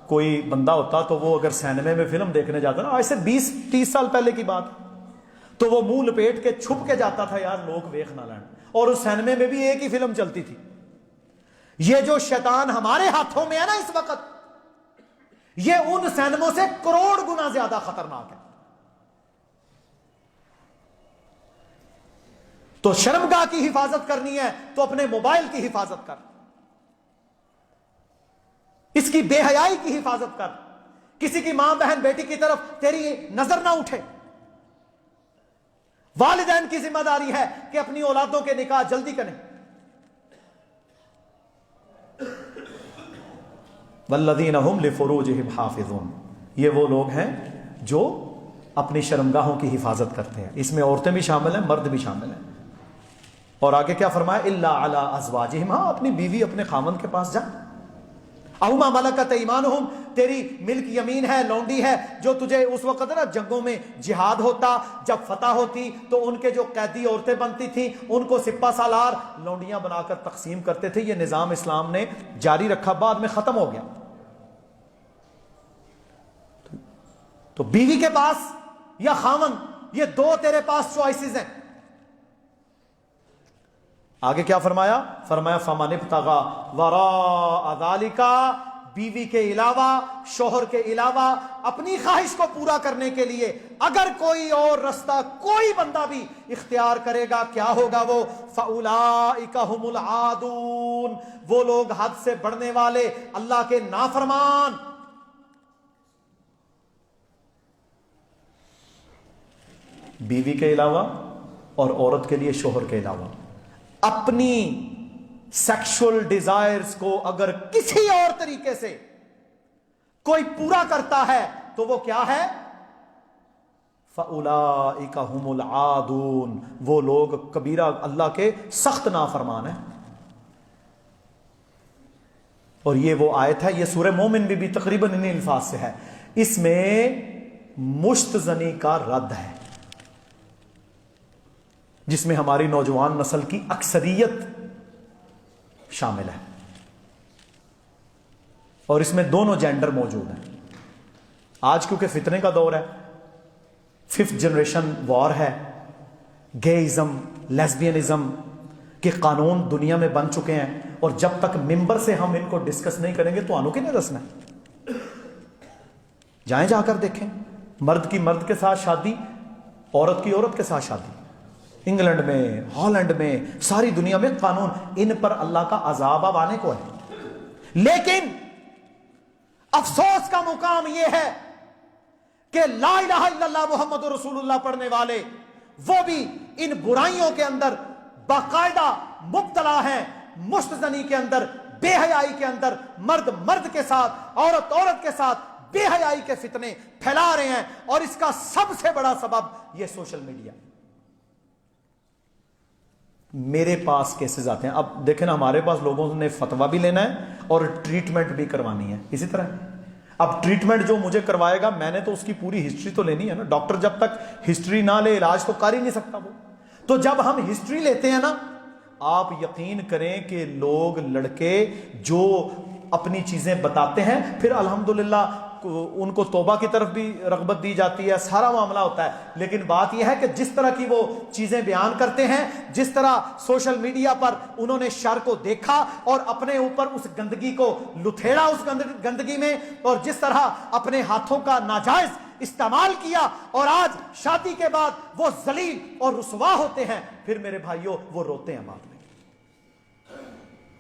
کوئی بندہ ہوتا تو وہ اگر سینما میں فلم دیکھنے جاتا نا، آج سے 20-30 سال پہلے کی بات، تو وہ منہ لپیٹ کے چھپ کے جاتا تھا، یار لوگ ویکھ نہ لین. اور اس سینما میں بھی ایک ہی فلم چلتی تھی. یہ جو شیطان ہمارے ہاتھوں میں ہے نا اس وقت، یہ ان سینموں سے کروڑ گنا زیادہ خطرناک ہے. تو شرمگاہ کی حفاظت کرنی ہے تو اپنے موبائل کی حفاظت کر، اس کی بے حیائی کی حفاظت کر. کسی کی ماں بہن بیٹی کی طرف تیری نظر نہ اٹھے. والدین کی ذمہ داری ہے کہ اپنی اولادوں کے نکاح جلدی کریں. والذین هم لفروجہم حافظون، یہ وہ لوگ ہیں جو اپنی شرمگاہوں کی حفاظت کرتے ہیں. اس میں عورتیں بھی شامل ہیں، مرد بھی شامل ہیں. اور آگے کیا فرمایا؟ الا علی ازواجہم، ہاں اپنی بیوی اپنے خامند کے پاس جا. او ما ملکت ایمانہم، تیری ملک یمین ہے، لونڈی ہے جو تجھے اس وقت نا جنگوں میں جہاد ہوتا، جب فتح ہوتی تو ان کے جو قیدی عورتیں بنتی تھیں ان کو سپہ سالار لونڈیاں بنا کر تقسیم کرتے تھے. یہ نظام اسلام نے جاری رکھا، بعد میں ختم ہو گیا. تو بیوی کے پاس یا خامند، یہ دو تیرے پاس چوائسز ہیں. آگے کیا فرمایا؟ فرمایا فمن ابتغى وراء ذلك، بیوی کے علاوہ، شوہر کے علاوہ اپنی خواہش کو پورا کرنے کے لیے اگر کوئی اور رستہ کوئی بندہ بھی اختیار کرے گا، کیا ہوگا وہ؟ فاولئک هم العادون، وہ لوگ حد سے بڑھنے والے، اللہ کے نافرمان. بیوی کے علاوہ اور عورت کے لیے شوہر کے علاوہ اپنی سیکشل ڈیزائرز کو اگر کسی اور طریقے سے کوئی پورا کرتا ہے تو وہ کیا ہے؟ فَأُولَئِكَ هُمُ الْعَادُونَ، وہ لوگ کبیرہ اللہ کے سخت نافرمان ہیں. اور یہ وہ آیت ہے، یہ سورہ مومن بھی تقریباً انہی الفاظ سے ہے. اس میں مشت زنی کا رد ہے، جس میں ہماری نوجوان نسل کی اکثریت شامل ہے. اور اس میں دونوں جینڈر موجود ہیں. آج کیونکہ فتنے کا دور ہے، 5th جنریشن وار ہے، گےازم، لیسبینزم کے قانون دنیا میں بن چکے ہیں. اور جب تک ممبر سے ہم ان کو ڈسکس نہیں کریں گے تو آنوں کی نہیں رسنا ہے. جائیں جا کر دیکھیں، مرد کی مرد کے ساتھ شادی، عورت کی عورت کے ساتھ شادی، انگلینڈ میں، ہالینڈ میں، ساری دنیا میں قانون. ان پر اللہ کا عذاب اب آنے کو ہے. لیکن افسوس کا مقام یہ ہے کہ لا الہ الا اللہ محمد رسول اللہ پڑھنے والے وہ بھی ان برائیوں کے اندر باقاعدہ مبتلا ہیں. مشت زنی کے اندر، بے حیائی کے اندر، مرد مرد کے ساتھ، عورت عورت کے ساتھ بے حیائی کے فتنے پھیلا رہے ہیں. اور اس کا سب سے بڑا سبب یہ سوشل میڈیا. میرے پاس کیسز آتے ہیں، اب دیکھیں نا، ہمارے پاس لوگوں نے فتویٰ بھی لینا ہے اور ٹریٹمنٹ بھی کروانی ہے. اسی طرح اب ٹریٹمنٹ جو مجھے کروائے گا، میں نے تو اس کی پوری ہسٹری تو لینی ہے نا. ڈاکٹر جب تک ہسٹری نہ لے علاج تو کر ہی نہیں سکتا وہ. تو جب ہم ہسٹری لیتے ہیں نا، آپ یقین کریں کہ لوگ، لڑکے جو اپنی چیزیں بتاتے ہیں، پھر الحمدللہ ان کو توبہ کی طرف بھی رغبت دی جاتی ہے، سارا معاملہ ہوتا ہے. لیکن بات یہ ہے کہ جس طرح کی وہ چیزیں بیان کرتے ہیں، جس طرح سوشل میڈیا پر انہوں نے شر کو دیکھا اور اپنے اوپر اس گندگی کو لتھیڑا اس گندگی میں، اور جس طرح اپنے ہاتھوں کا ناجائز استعمال کیا، اور آج شادی کے بعد وہ ذلیل اور رسوا ہوتے ہیں، پھر میرے بھائیوں وہ روتے ہیں بعد میں.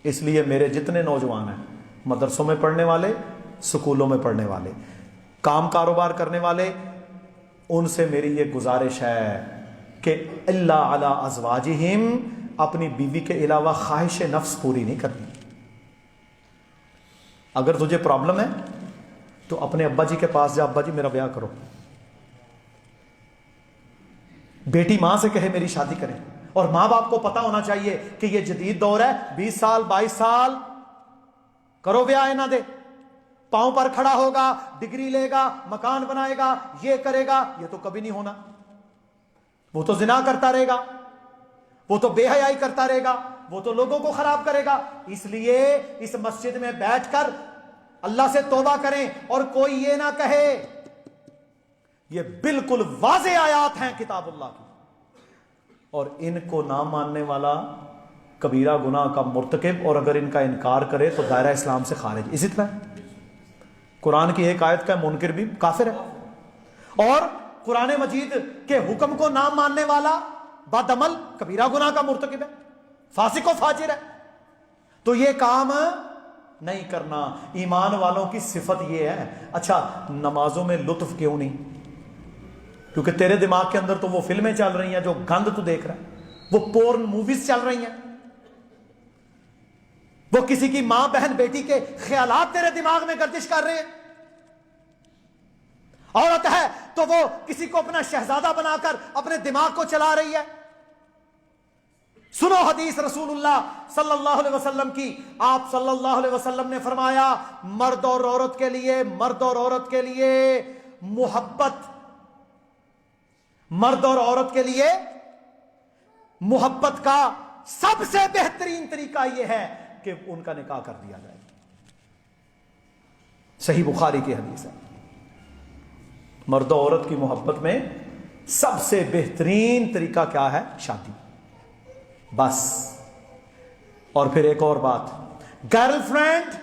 اس لیے میرے جتنے نوجوان ہیں، مدرسوں میں پڑھنے والے، سکولوں میں پڑھنے والے، کام کاروبار کرنے والے، ان سے میری یہ گزارش ہے کہ اللہ علی ازواجہم، اپنی بیوی کے علاوہ خواہش نفس پوری نہیں کرنی. اگر تجھے پرابلم ہے تو اپنے ابا جی کے پاس جا، ابا جی میرا بیاہ کرو. بیٹی ماں سے کہے میری شادی کریں. اور ماں باپ کو پتا ہونا چاہیے کہ یہ جدید دور ہے، 20 سال 22 سال کرو بیاہ نہ دے، پاؤں پر کھڑا ہوگا، ڈگری لے گا، مکان بنائے گا، یہ کرے گا، یہ تو کبھی نہیں ہونا. وہ تو زنا کرتا رہے گا، وہ تو بے حیائی کرتا رہے گا، وہ تو لوگوں کو خراب کرے گا. اس لیے اس مسجد میں بیٹھ کر اللہ سے توبہ کریں اور کوئی یہ نہ کہے. یہ بالکل واضح آیات ہیں کتاب اللہ کی، اور ان کو نہ ماننے والا کبیرہ گناہ کا مرتکب، اور اگر ان کا انکار کرے تو دائرہ اسلام سے خارج. اسی طرح قرآن کی ایک آیت کا منکر بھی کافر ہے، اور قرآن مجید کے حکم کو نہ ماننے والا بد عمل کبیرہ گناہ کا مرتکب ہے، فاسق و فاجر ہے. تو یہ کام نہیں کرنا. ایمان والوں کی صفت یہ ہے. اچھا، نمازوں میں لطف کیوں نہیں؟ کیونکہ تیرے دماغ کے اندر تو وہ فلمیں چل رہی ہیں جو گند تو دیکھ رہا ہے، وہ پورن موویز چل رہی ہیں، وہ کسی کی ماں بہن بیٹی کے خیالات تیرے دماغ میں گردش کر رہے ہیں. عورت ہے تو وہ کسی کو اپنا شہزادہ بنا کر اپنے دماغ کو چلا رہی ہے. سنو حدیث رسول اللہ صلی اللہ علیہ وسلم کی. آپ صلی اللہ علیہ وسلم نے فرمایا مرد اور عورت کے لیے محبت، مرد اور عورت کے لیے محبت کا سب سے بہترین طریقہ یہ ہے کہ ان کا نکاح کر دیا جائے. صحیح بخاری کی حدیث ہے. مرد و عورت کی محبت میں سب سے بہترین طریقہ کیا ہے؟ شادی. بس. اور پھر ایک اور بات، گرل فرینڈ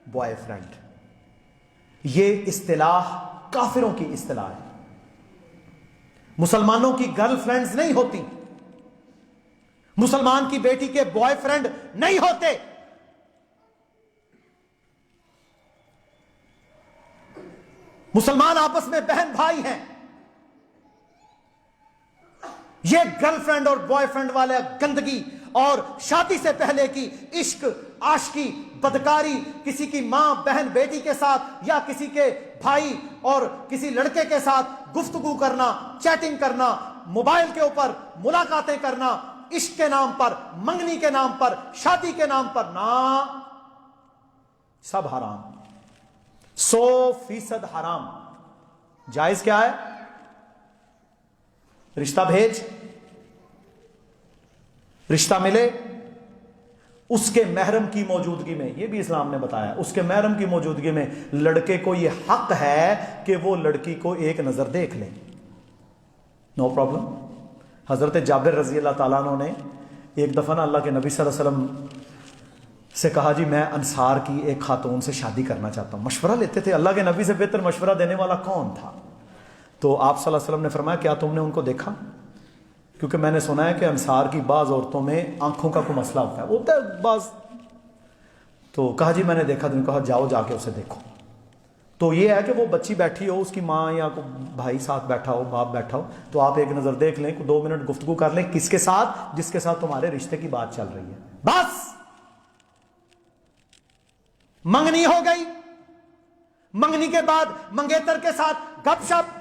بوائے فرینڈ، یہ اصطلاح کافروں کی اصطلاح ہے. مسلمانوں کی گرل فرینڈز نہیں ہوتی، مسلمان کی بیٹی کے بوائے فرینڈ نہیں ہوتے. مسلمان آپس میں بہن بھائی ہیں. یہ گرل فرینڈ اور بوائے فرینڈ والے گندگی اور شادی سے پہلے کی عشق، عاشقی، بدکاری، کسی کی ماں بہن بیٹی کے ساتھ یا کسی کے بھائی اور کسی لڑکے کے ساتھ گفتگو کرنا، چیٹنگ کرنا، موبائل کے اوپر ملاقاتیں کرنا، عشق کے نام پر، منگنی کے نام پر، شادی کے نام پر، نہ، سب حرام، 100% حرام. جائز کیا ہے؟ رشتہ بھیج، رشتہ ملے، اس کے محرم کی موجودگی میں، یہ بھی اسلام نے بتایا، اس کے محرم کی موجودگی میں لڑکے کو یہ حق ہے کہ وہ لڑکی کو ایک نظر دیکھ لے. No problem. حضرت جابر رضی اللہ تعالیٰ عنہ نے ایک دفعہ نا اللہ کے نبی صلی اللہ علیہ وسلم سے کہا جی میں انصار کی ایک خاتون سے شادی کرنا چاہتا ہوں. مشورہ لیتے تھے، اللہ کے نبی سے بہتر مشورہ دینے والا کون تھا؟ تو آپ صلی اللہ علیہ وسلم نے فرمایا کیا تم نے ان کو دیکھا؟ کیونکہ میں نے سنا ہے کہ انصار کی بعض عورتوں میں آنکھوں کا کوئی مسئلہ ہوتا ہے بعض. تو کہا جی میں نے دیکھا. تو کہا جاؤ جا کے اسے دیکھو. تو یہ ہے کہ وہ بچی بیٹھی ہو، اس کی ماں یا بھائی ساتھ بیٹھا ہو، باپ بیٹھا ہو، تو آپ ایک نظر دیکھ لیں، 2 منٹ گفتگو کر لیں. کس کے ساتھ؟ جس کے ساتھ تمہارے رشتے کی بات چل رہی ہے. بس منگنی ہو گئی. منگنی کے بعد منگیتر کے ساتھ گپ شپ،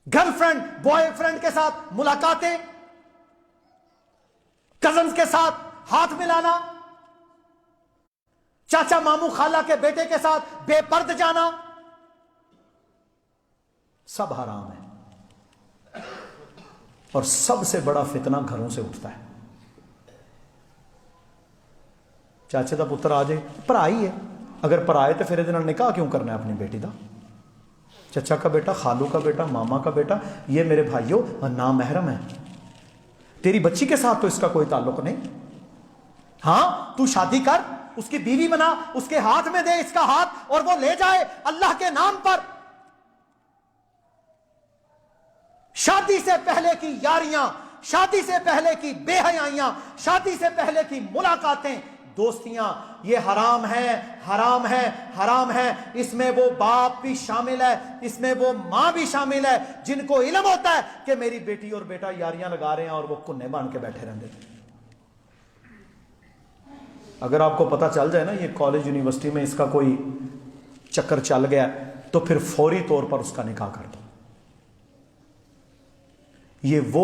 گرل فرینڈ بوائے فرینڈ کے ساتھ ملاقاتیں، کزنز کے ساتھ ہاتھ ملانا، چاچا ماموں خالہ کے بیٹے کے ساتھ بے پرد جانا، سب حرام ہے. اور سب سے بڑا فتنہ گھروں سے اٹھتا ہے. چاچے دا پتر آ جائے، پرائی ہے، اگر پرائے تو پھر یہ نکاح کیوں کرنا ہے اپنی بیٹی دا؟ چچا کا بیٹا، خالو کا بیٹا، ماما کا بیٹا، یہ میرے بھائیوں نامحرم ہے. تیری بچی کے ساتھ تو اس کا کوئی تعلق نہیں. ہاں تو شادی کر، اس کی بیوی بنا، اس کے ہاتھ میں دے اس کا ہاتھ اور وہ لے جائے اللہ کے نام پر. شادی سے پہلے کی یاریاں، شادی سے پہلے کی بے حیائیاں، شادی سے پہلے کی ملاقاتیں، دوستیاں، یہ حرام ہے، حرام ہے، حرام ہے. اس میں وہ باپ بھی شامل ہے، اس میں وہ ماں بھی شامل ہے جن کو علم ہوتا ہے کہ میری بیٹی اور بیٹا یاریاں لگا رہے ہیں اور وہ کنے بان کے بیٹھے رہتے ہیں. اگر آپ کو پتہ چل جائے نا یہ کالج یونیورسٹی میں اس کا کوئی چکر چل گیا تو پھر فوری طور پر اس کا نکاح کر دو. یہ وہ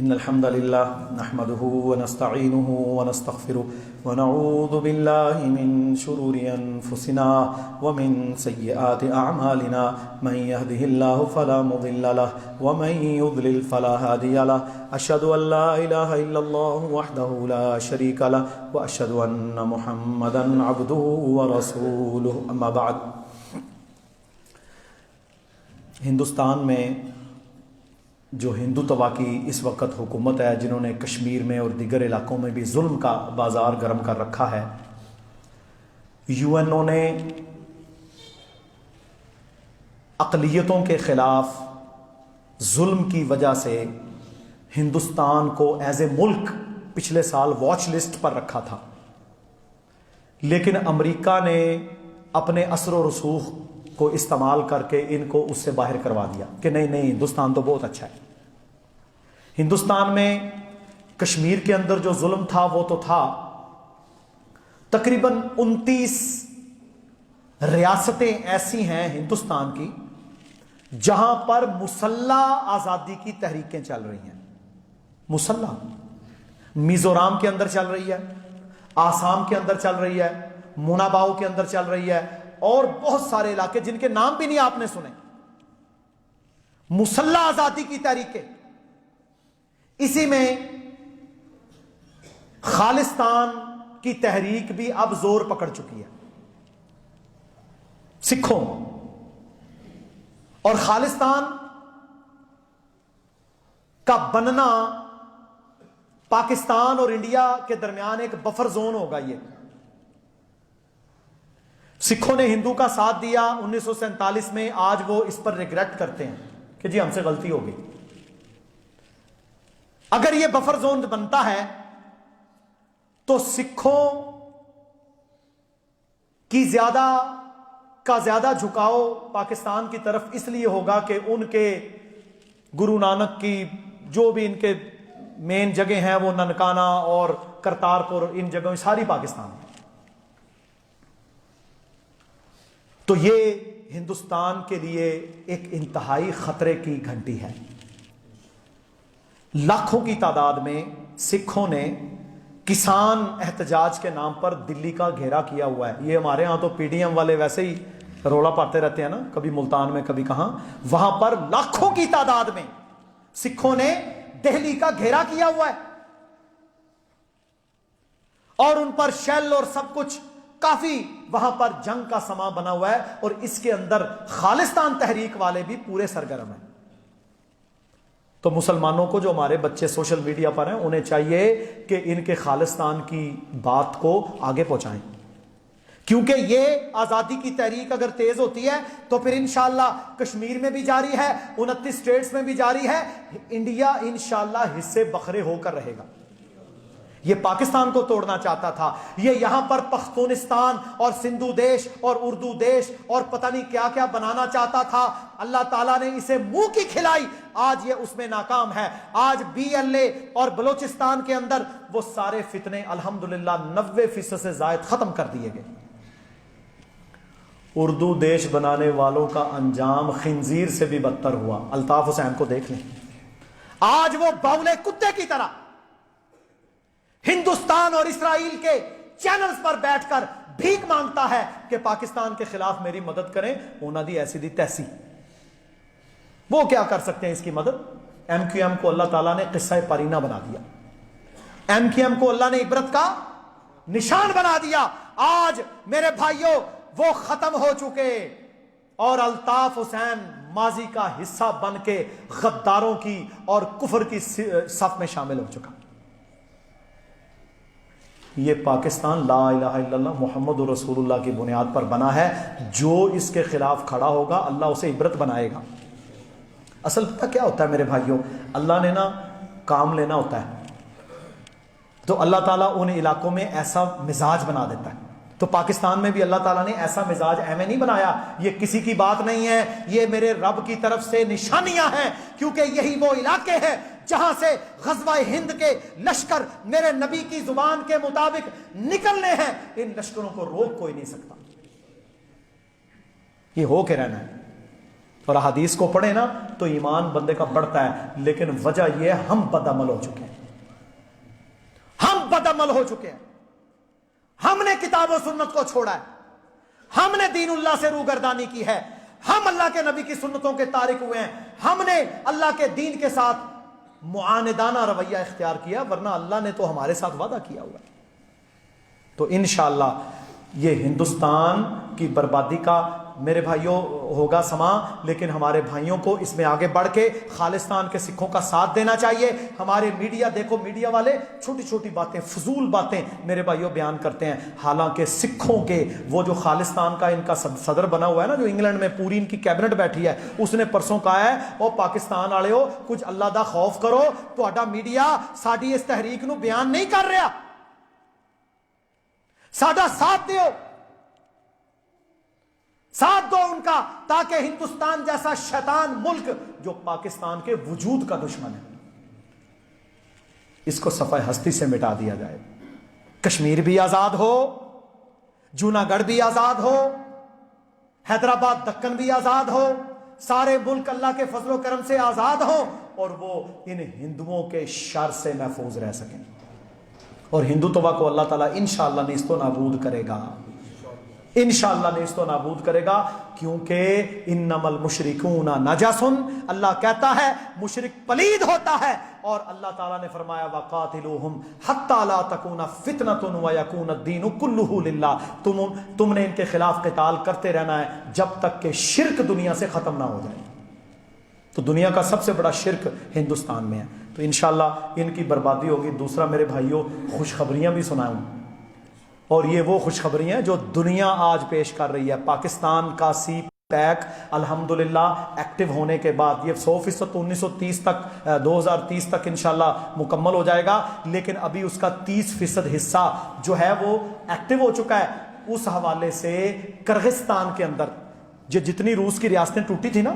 إن الحمد لله نحمده ونستعينه ونستغفره ونعوذ بالله من شرور أنفسنا ومن سيئات أعمالنا من يهده الله فلا مضل له ومن يضلل فلا هادي له أشهد أن لا إله إلا الله وحده لا شريك له وأشهد أن محمدا عبده ورسوله أما بعد. ہندوستان میں جو ہندو طبع کی اس وقت حکومت ہے، جنہوں نے کشمیر میں اور دیگر علاقوں میں بھی ظلم کا بازار گرم کر رکھا ہے، یو این او نے اقلیتوں کے خلاف ظلم کی وجہ سے ہندوستان کو ایز اے ملک پچھلے سال واچ لسٹ پر رکھا تھا، لیکن امریکہ نے اپنے اثر و رسوخ کو استعمال کر کے ان کو اس سے باہر کروا دیا کہ نہیں ہندوستان تو بہت اچھا ہے. ہندوستان میں کشمیر کے اندر جو ظلم تھا وہ تو تھا. تقریباً 29 ریاستیں ایسی ہیں ہندوستان کی جہاں پر مسلح آزادی کی تحریکیں چل رہی ہیں. مسلح میزورام کے اندر چل رہی ہے، آسام کے اندر چل رہی ہے، موناباؤ کے اندر چل رہی ہے، اور بہت سارے علاقے جن کے نام بھی نہیں آپ نے سنے. مسلح آزادی کی تحریکیں. اسی میں خالصتان کی تحریک بھی اب زور پکڑ چکی ہے سکھوں. اور خالصتان کا بننا پاکستان اور انڈیا کے درمیان ایک بفر زون ہوگا. یہ سکھوں نے ہندو کا ساتھ دیا 1947 میں، آج وہ اس پر ریگریٹ کرتے ہیں کہ جی ہم سے غلطی ہو گئی. اگر یہ بفر زون بنتا ہے تو سکھوں کی زیادہ جھکاؤ پاکستان کی طرف اس لیے ہوگا کہ ان کے گرو نانک کی جو بھی ان کے مین جگہ ہیں وہ ننکانہ اور کرتارپور، ان جگہوں ساری پاکستان میں. تو یہ ہندوستان کے لیے ایک انتہائی خطرے کی گھنٹی ہے. لاکھوں کی تعداد میں سکھوں نے کسان احتجاج کے نام پر دلی کا گھیرا کیا ہوا ہے. یہ ہمارے ہاں تو پی ڈی ایم والے ویسے ہی رولا پاتے رہتے ہیں نا، کبھی ملتان میں کبھی کہاں. وہاں پر لاکھوں کی تعداد میں سکھوں نے دہلی کا گھیرا کیا ہوا ہے اور ان پر شیل اور سب کچھ کافی وہاں پر جنگ کا سما بنا ہوا ہے. اور اس کے اندر خالصتان تحریک والے بھی پورے سرگرم ہیں. تو مسلمانوں کو جو ہمارے بچے سوشل میڈیا پر ہیں انہیں چاہیے کہ ان کے خالصتان کی بات کو آگے پہنچائیں، کیونکہ یہ آزادی کی تحریک اگر تیز ہوتی ہے تو پھر انشاءاللہ کشمیر میں بھی جاری ہے، 29 اسٹیٹس میں بھی جاری ہے. انڈیا انشاءاللہ حصے بکھرے ہو کر رہے گا. یہ پاکستان کو توڑنا چاہتا تھا، یہ یہاں پر پختونستان اور سندھو دیش اور اردو دیش اور پتہ نہیں کیا کیا بنانا چاہتا تھا. اللہ تعالیٰ نے اسے منہ کی کھلائی، آج یہ اس میں ناکام ہے. آج BLA اور بلوچستان کے اندر وہ سارے فتنے الحمدللہ 90% سے زائد ختم کر دیے گئے. اردو دیش بنانے والوں کا انجام خنزیر سے بھی بدتر ہوا. الطاف حسین کو دیکھ لیں، آج وہ باولے کتے کی طرح ہندوستان اور اسرائیل کے چینلز پر بیٹھ کر بھیک مانگتا ہے کہ پاکستان کے خلاف میری مدد کریں. انہوں دی ایسی دی تیسی، وہ کیا کر سکتے ہیں اس کی مدد؟ MQM کو اللہ تعالیٰ نے قصہ پرینہ بنا دیا، MQM کو اللہ نے عبرت کا نشان بنا دیا. آج میرے بھائیوں وہ ختم ہو چکے اور الطاف حسین ماضی کا حصہ بن کے غداروں کی اور کفر کی صف میں شامل ہو چکا. یہ پاکستان لا الہ الا اللہ محمد رسول اللہ کی بنیاد پر بنا ہے. جو اس کے خلاف کھڑا ہوگا اللہ اسے عبرت بنائے گا. اصل پتہ کیا ہوتا ہے میرے بھائیوں، اللہ نے نا کام لینا ہوتا ہے تو اللہ تعالیٰ ان علاقوں میں ایسا مزاج بنا دیتا ہے. تو پاکستان میں بھی اللہ تعالیٰ نے ایسا مزاج ایویں نہیں بنایا. یہ کسی کی بات نہیں ہے، یہ میرے رب کی طرف سے نشانیاں ہیں، کیونکہ یہی وہ علاقے ہیں جہاں سے غزوہ ہند کے لشکر میرے نبی کی زبان کے مطابق نکلنے ہیں. ان لشکروں کو روک کوئی نہیں سکتا، یہ ہو کے رہنا ہے. اور احادیث کو پڑھے نا تو ایمان بندے کا بڑھتا ہے، لیکن وجہ یہ ہے ہم بدعمل ہو چکے ہیں، ہم بدعمل ہو چکے ہیں، ہم نے کتاب و سنت کو چھوڑا ہے، ہم نے دین اللہ سے روگردانی کی ہے، ہم اللہ کے نبی کی سنتوں کے تارک ہوئے ہیں، ہم نے اللہ کے دین کے ساتھ معاندانہ رویہ اختیار کیا، ورنہ اللہ نے تو ہمارے ساتھ وعدہ کیا ہوا ہے۔ تو انشاءاللہ یہ ہندوستان کی بربادی کا میرے بھائیوں ہوگا سما، لیکن ہمارے بھائیوں کو اس میں آگے بڑھ کے خالصتان کے سکھوں کا ساتھ دینا چاہیے۔ ہمارے میڈیا دیکھو، میڈیا والے چھوٹی چھوٹی باتیں، فضول باتیں میرے بھائیوں بیان کرتے ہیں، حالانکہ سکھوں کے وہ جو خالصتان کا ان کا صدر بنا ہوا ہے نا، جو انگلینڈ میں پوری ان کی کیبنٹ بیٹھی ہے، اس نے پرسوں کہا ہے او پاکستان والے ہو کچھ اللہ دا خوف کرو، تہاڈا میڈیا ساڈی اس تحریک نو بیان نہیں کر رہا، ساڈا ساتھ دیو، ساتھ دو ان کا، تاکہ ہندوستان جیسا شیطان ملک جو پاکستان کے وجود کا دشمن ہے، اس کو صفحہ ہستی سے مٹا دیا جائے، کشمیر بھی آزاد ہو، جوناگڑھ بھی آزاد ہو، حیدرآباد دکن بھی آزاد ہو، سارے ملک اللہ کے فضل و کرم سے آزاد ہوں، اور وہ ان ہندوؤں کے شر سے محفوظ رہ سکیں، اور ہندوتوا کو اللہ تعالیٰ انشاءاللہ نیست و نابود کرے گا، انشاءاللہ نیست و نابود کرے گا، کیونکہ انما المشرکون نجس، اللہ کہتا ہے مشرک پلید ہوتا ہے، اور اللہ تعالیٰ نے فرمایا وقاتلوہم حتی لا تکون فتنۃ ویکون الدین کلہ للہ، تم نے ان کے خلاف قتال کرتے رہنا ہے جب تک کہ شرک دنیا سے ختم نہ ہو جائے۔ تو دنیا کا سب سے بڑا شرک ہندوستان میں ہے، تو انشاءاللہ ان کی بربادی ہوگی۔ دوسرا میرے بھائیوں، خوشخبریاں بھی سناؤں، اور یہ وہ خوشخبریاں جو دنیا آج پیش کر رہی ہے۔ پاکستان کا سی پیک الحمدللہ ایکٹیو ہونے کے بعد یہ 100% 1930 تک 2030 تک انشاءاللہ مکمل ہو جائے گا، لیکن ابھی اس کا 30% حصہ جو ہے وہ ایکٹیو ہو چکا ہے۔ اس حوالے سے کرغزستان کے اندر جتنی روس کی ریاستیں ٹوٹی تھی نا،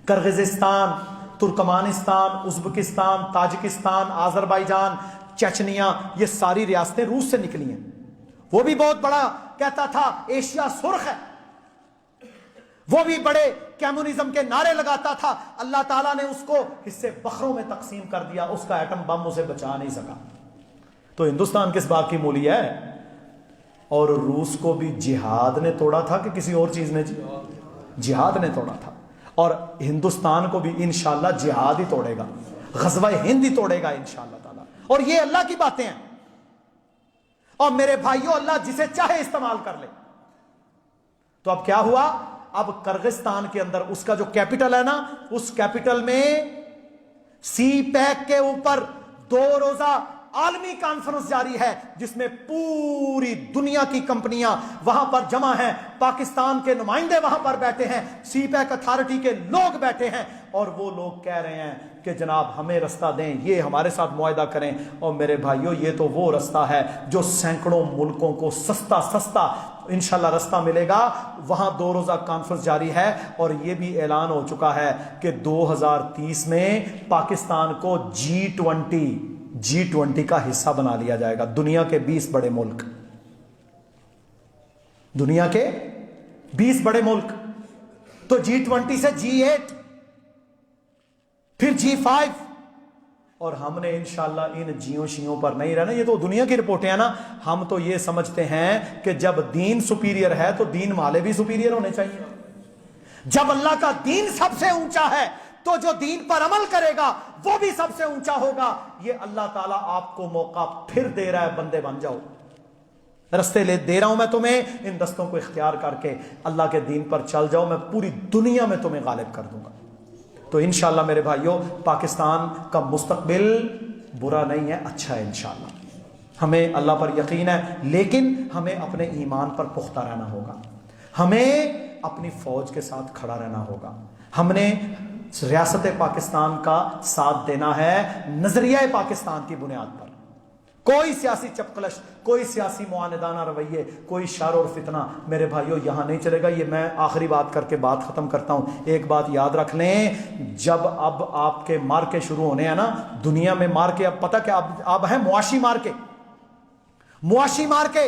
Kyrgyzstan, Turkmenistan, Uzbekistan, Tajikistan, Azerbaijan, Chechnya, یہ ساری ریاستیں روس سے نکلی ہیں۔ وہ بھی بہت بڑا کہتا تھا ایشیا سرخ ہے، وہ بھی بڑے کمیونزم کے نعرے لگاتا تھا، اللہ تعالیٰ نے اس کو حصے بخروں میں تقسیم کر دیا، اس کا ایٹم بم اسے بچا نہیں سکا۔ تو ہندوستان کس بات کی مولی ہے؟ اور روس کو بھی جہاد نے توڑا تھا کہ کسی اور چیز نے؟ جہاد نے توڑا تھا، اور ہندوستان کو بھی انشاءاللہ جہاد ہی توڑے گا، غزوہ ہند ہی توڑے گا انشاءاللہ تعالیٰ، اور یہ اللہ کی باتیں ہیں۔ اور میرے بھائیوں، اللہ جسے چاہے استعمال کر لے۔ تو اب کیا ہوا؟ اب کرغزستان کے اندر اس کا جو کیپٹل ہے نا، اس کیپٹل میں سی پیک کے اوپر 2 روزہ عالمی کانفرنس جاری ہے، جس میں پوری دنیا کی کمپنیاں وہاں پر جمع ہیں، پاکستان کے نمائندے وہاں پر بیٹھے ہیں، سی پیک اتھارٹی کے لوگ بیٹھے ہیں، اور وہ لوگ کہہ رہے ہیں کہ جناب ہمیں رستہ دیں، یہ ہمارے ساتھ معاہدہ کریں۔ اور میرے بھائیوں، یہ تو وہ رستہ ہے جو سینکڑوں ملکوں کو سستا انشاءاللہ رستہ ملے گا۔ وہاں 2 روزہ کانفرنس جاری ہے، اور یہ بھی اعلان ہو چکا ہے کہ 2030 میں پاکستان کو G20 کا حصہ بنا لیا جائے گا۔ دنیا کے 20 بڑے ملک، دنیا کے 20 بڑے ملک، تو G20 سے G8، پھر G5، اور ہم نے انشاءاللہ ان جیوں شیوں پر نہیں رہنا۔ یہ تو دنیا کی رپورٹیں ہیں نا، ہم تو یہ سمجھتے ہیں کہ جب دین سپیریئر ہے تو دین والے بھی سپیریئر ہونے چاہیے۔ جب اللہ کا دین سب سے اونچا ہے تو جو دین پر عمل کرے گا وہ بھی سب سے اونچا ہوگا۔ یہ اللہ تعالیٰ آپ کو موقع پھر دے رہا ہے، بندے بن جاؤ، رستے دے رہا ہوں میں تمہیں، ان رستوں کو اختیار کر کے اللہ کے دین پر چل جاؤ، میں پوری دنیا میں تمہیں غالب کر دوں گا۔ تو انشاءاللہ میرے بھائیوں، پاکستان کا مستقبل برا نہیں ہے، اچھا ہے انشاءاللہ۔ ہمیں اللہ پر یقین ہے، لیکن ہمیں اپنے ایمان پر پختہ رہنا ہوگا، ہمیں اپنی فوج کے ساتھ کھڑا رہنا ہوگا، ہم نے ریاست پاکستان کا ساتھ دینا ہے نظریہ پاکستان کی بنیاد پر۔ کوئی سیاسی چپقلش، کوئی سیاسی معاندانہ رویے، کوئی شر اور فتنہ میرے بھائیوں یہاں نہیں چلے گا۔ یہ میں آخری بات کر کے بات ختم کرتا ہوں۔ ایک بات یاد رکھ لیں، جب اب آپ کے مارکے شروع ہونے ہیں نا دنیا میں، مارکے اب پتہ کہ اب ہیں معاشی مارکے، معاشی مارکے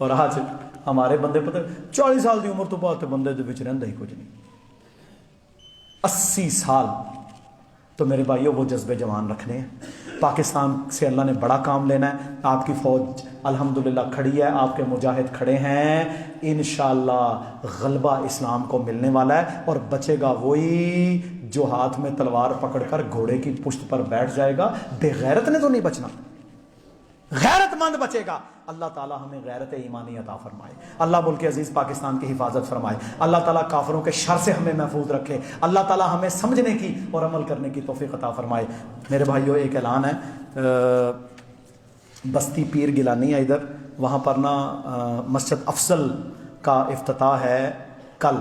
اور آج ہمارے بندے پتہ 40 سال کی عمر تو بعد بندے دے وچ رہندا ہی کچھ نہیں، 80 سال تو میرے بھائیوں وہ جذبے جوان رکھنے ہیں۔ پاکستان سے اللہ نے بڑا کام لینا ہے، آپ کی فوج الحمدللہ کھڑی ہے، آپ کے مجاہد کھڑے ہیں، انشاءاللہ غلبہ اسلام کو ملنے والا ہے، اور بچے گا وہی جو ہاتھ میں تلوار پکڑ کر گھوڑے کی پشت پر بیٹھ جائے گا۔ بے غیرت نے تو نہیں بچنا، غیرت مند بچے گا۔ اللہ تعالیٰ ہمیں غیرت ایمانی عطا فرمائے، اللہ ملک عزیز پاکستان کی حفاظت فرمائے، اللہ تعالیٰ کافروں کے شر سے ہمیں محفوظ رکھے، اللہ تعالیٰ ہمیں سمجھنے کی اور عمل کرنے کی توفیق عطا فرمائے۔ میرے بھائیوں ایک اعلان ہے، بستی پیر گیلانی ہے ادھر، وہاں پر نا مسجد افضل کا افتتاح ہے کل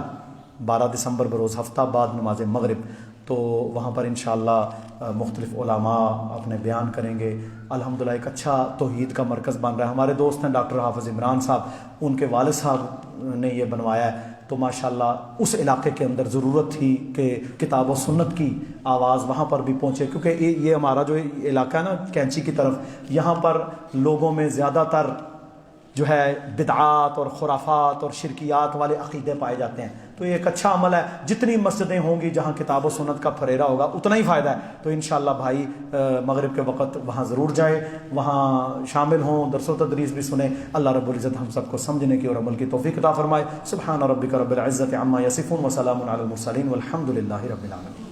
12 دسمبر بروز ہفتہ بعد نماز مغرب، تو وہاں پر انشاءاللہ مختلف علماء اپنے بیان کریں گے۔ الحمدللہ ایک اچھا توحید کا مرکز بن رہا ہے، ہمارے دوست ہیں ڈاکٹر حافظ عمران صاحب، ان کے والد صاحب نے یہ بنوایا ہے، تو ماشاءاللہ اس علاقے کے اندر ضرورت تھی کہ کتاب و سنت کی آواز وہاں پر بھی پہنچے، کیونکہ یہ ہمارا جو علاقہ ہے نا کینچی کی طرف، یہاں پر لوگوں میں زیادہ تر جو ہے بدعات اور خرافات اور شرکیات والے عقیدے پائے جاتے ہیں، تو یہ ایک اچھا عمل ہے، جتنی مسجدیں ہوں گی جہاں کتاب و سنت کا پھریرا ہوگا اتنا ہی فائدہ ہے، تو انشاءاللہ بھائی مغرب کے وقت وہاں ضرور جائیں، وہاں شامل ہوں، درس و تدریس بھی سنیں۔ اللہ رب العزت ہم سب کو سمجھنے کی اور عمل کی توفیق عطا فرمائے۔ سبحان ربک رب العزت عما یصفون وسلام علی المرسلین والحمد للہ رب العالمین۔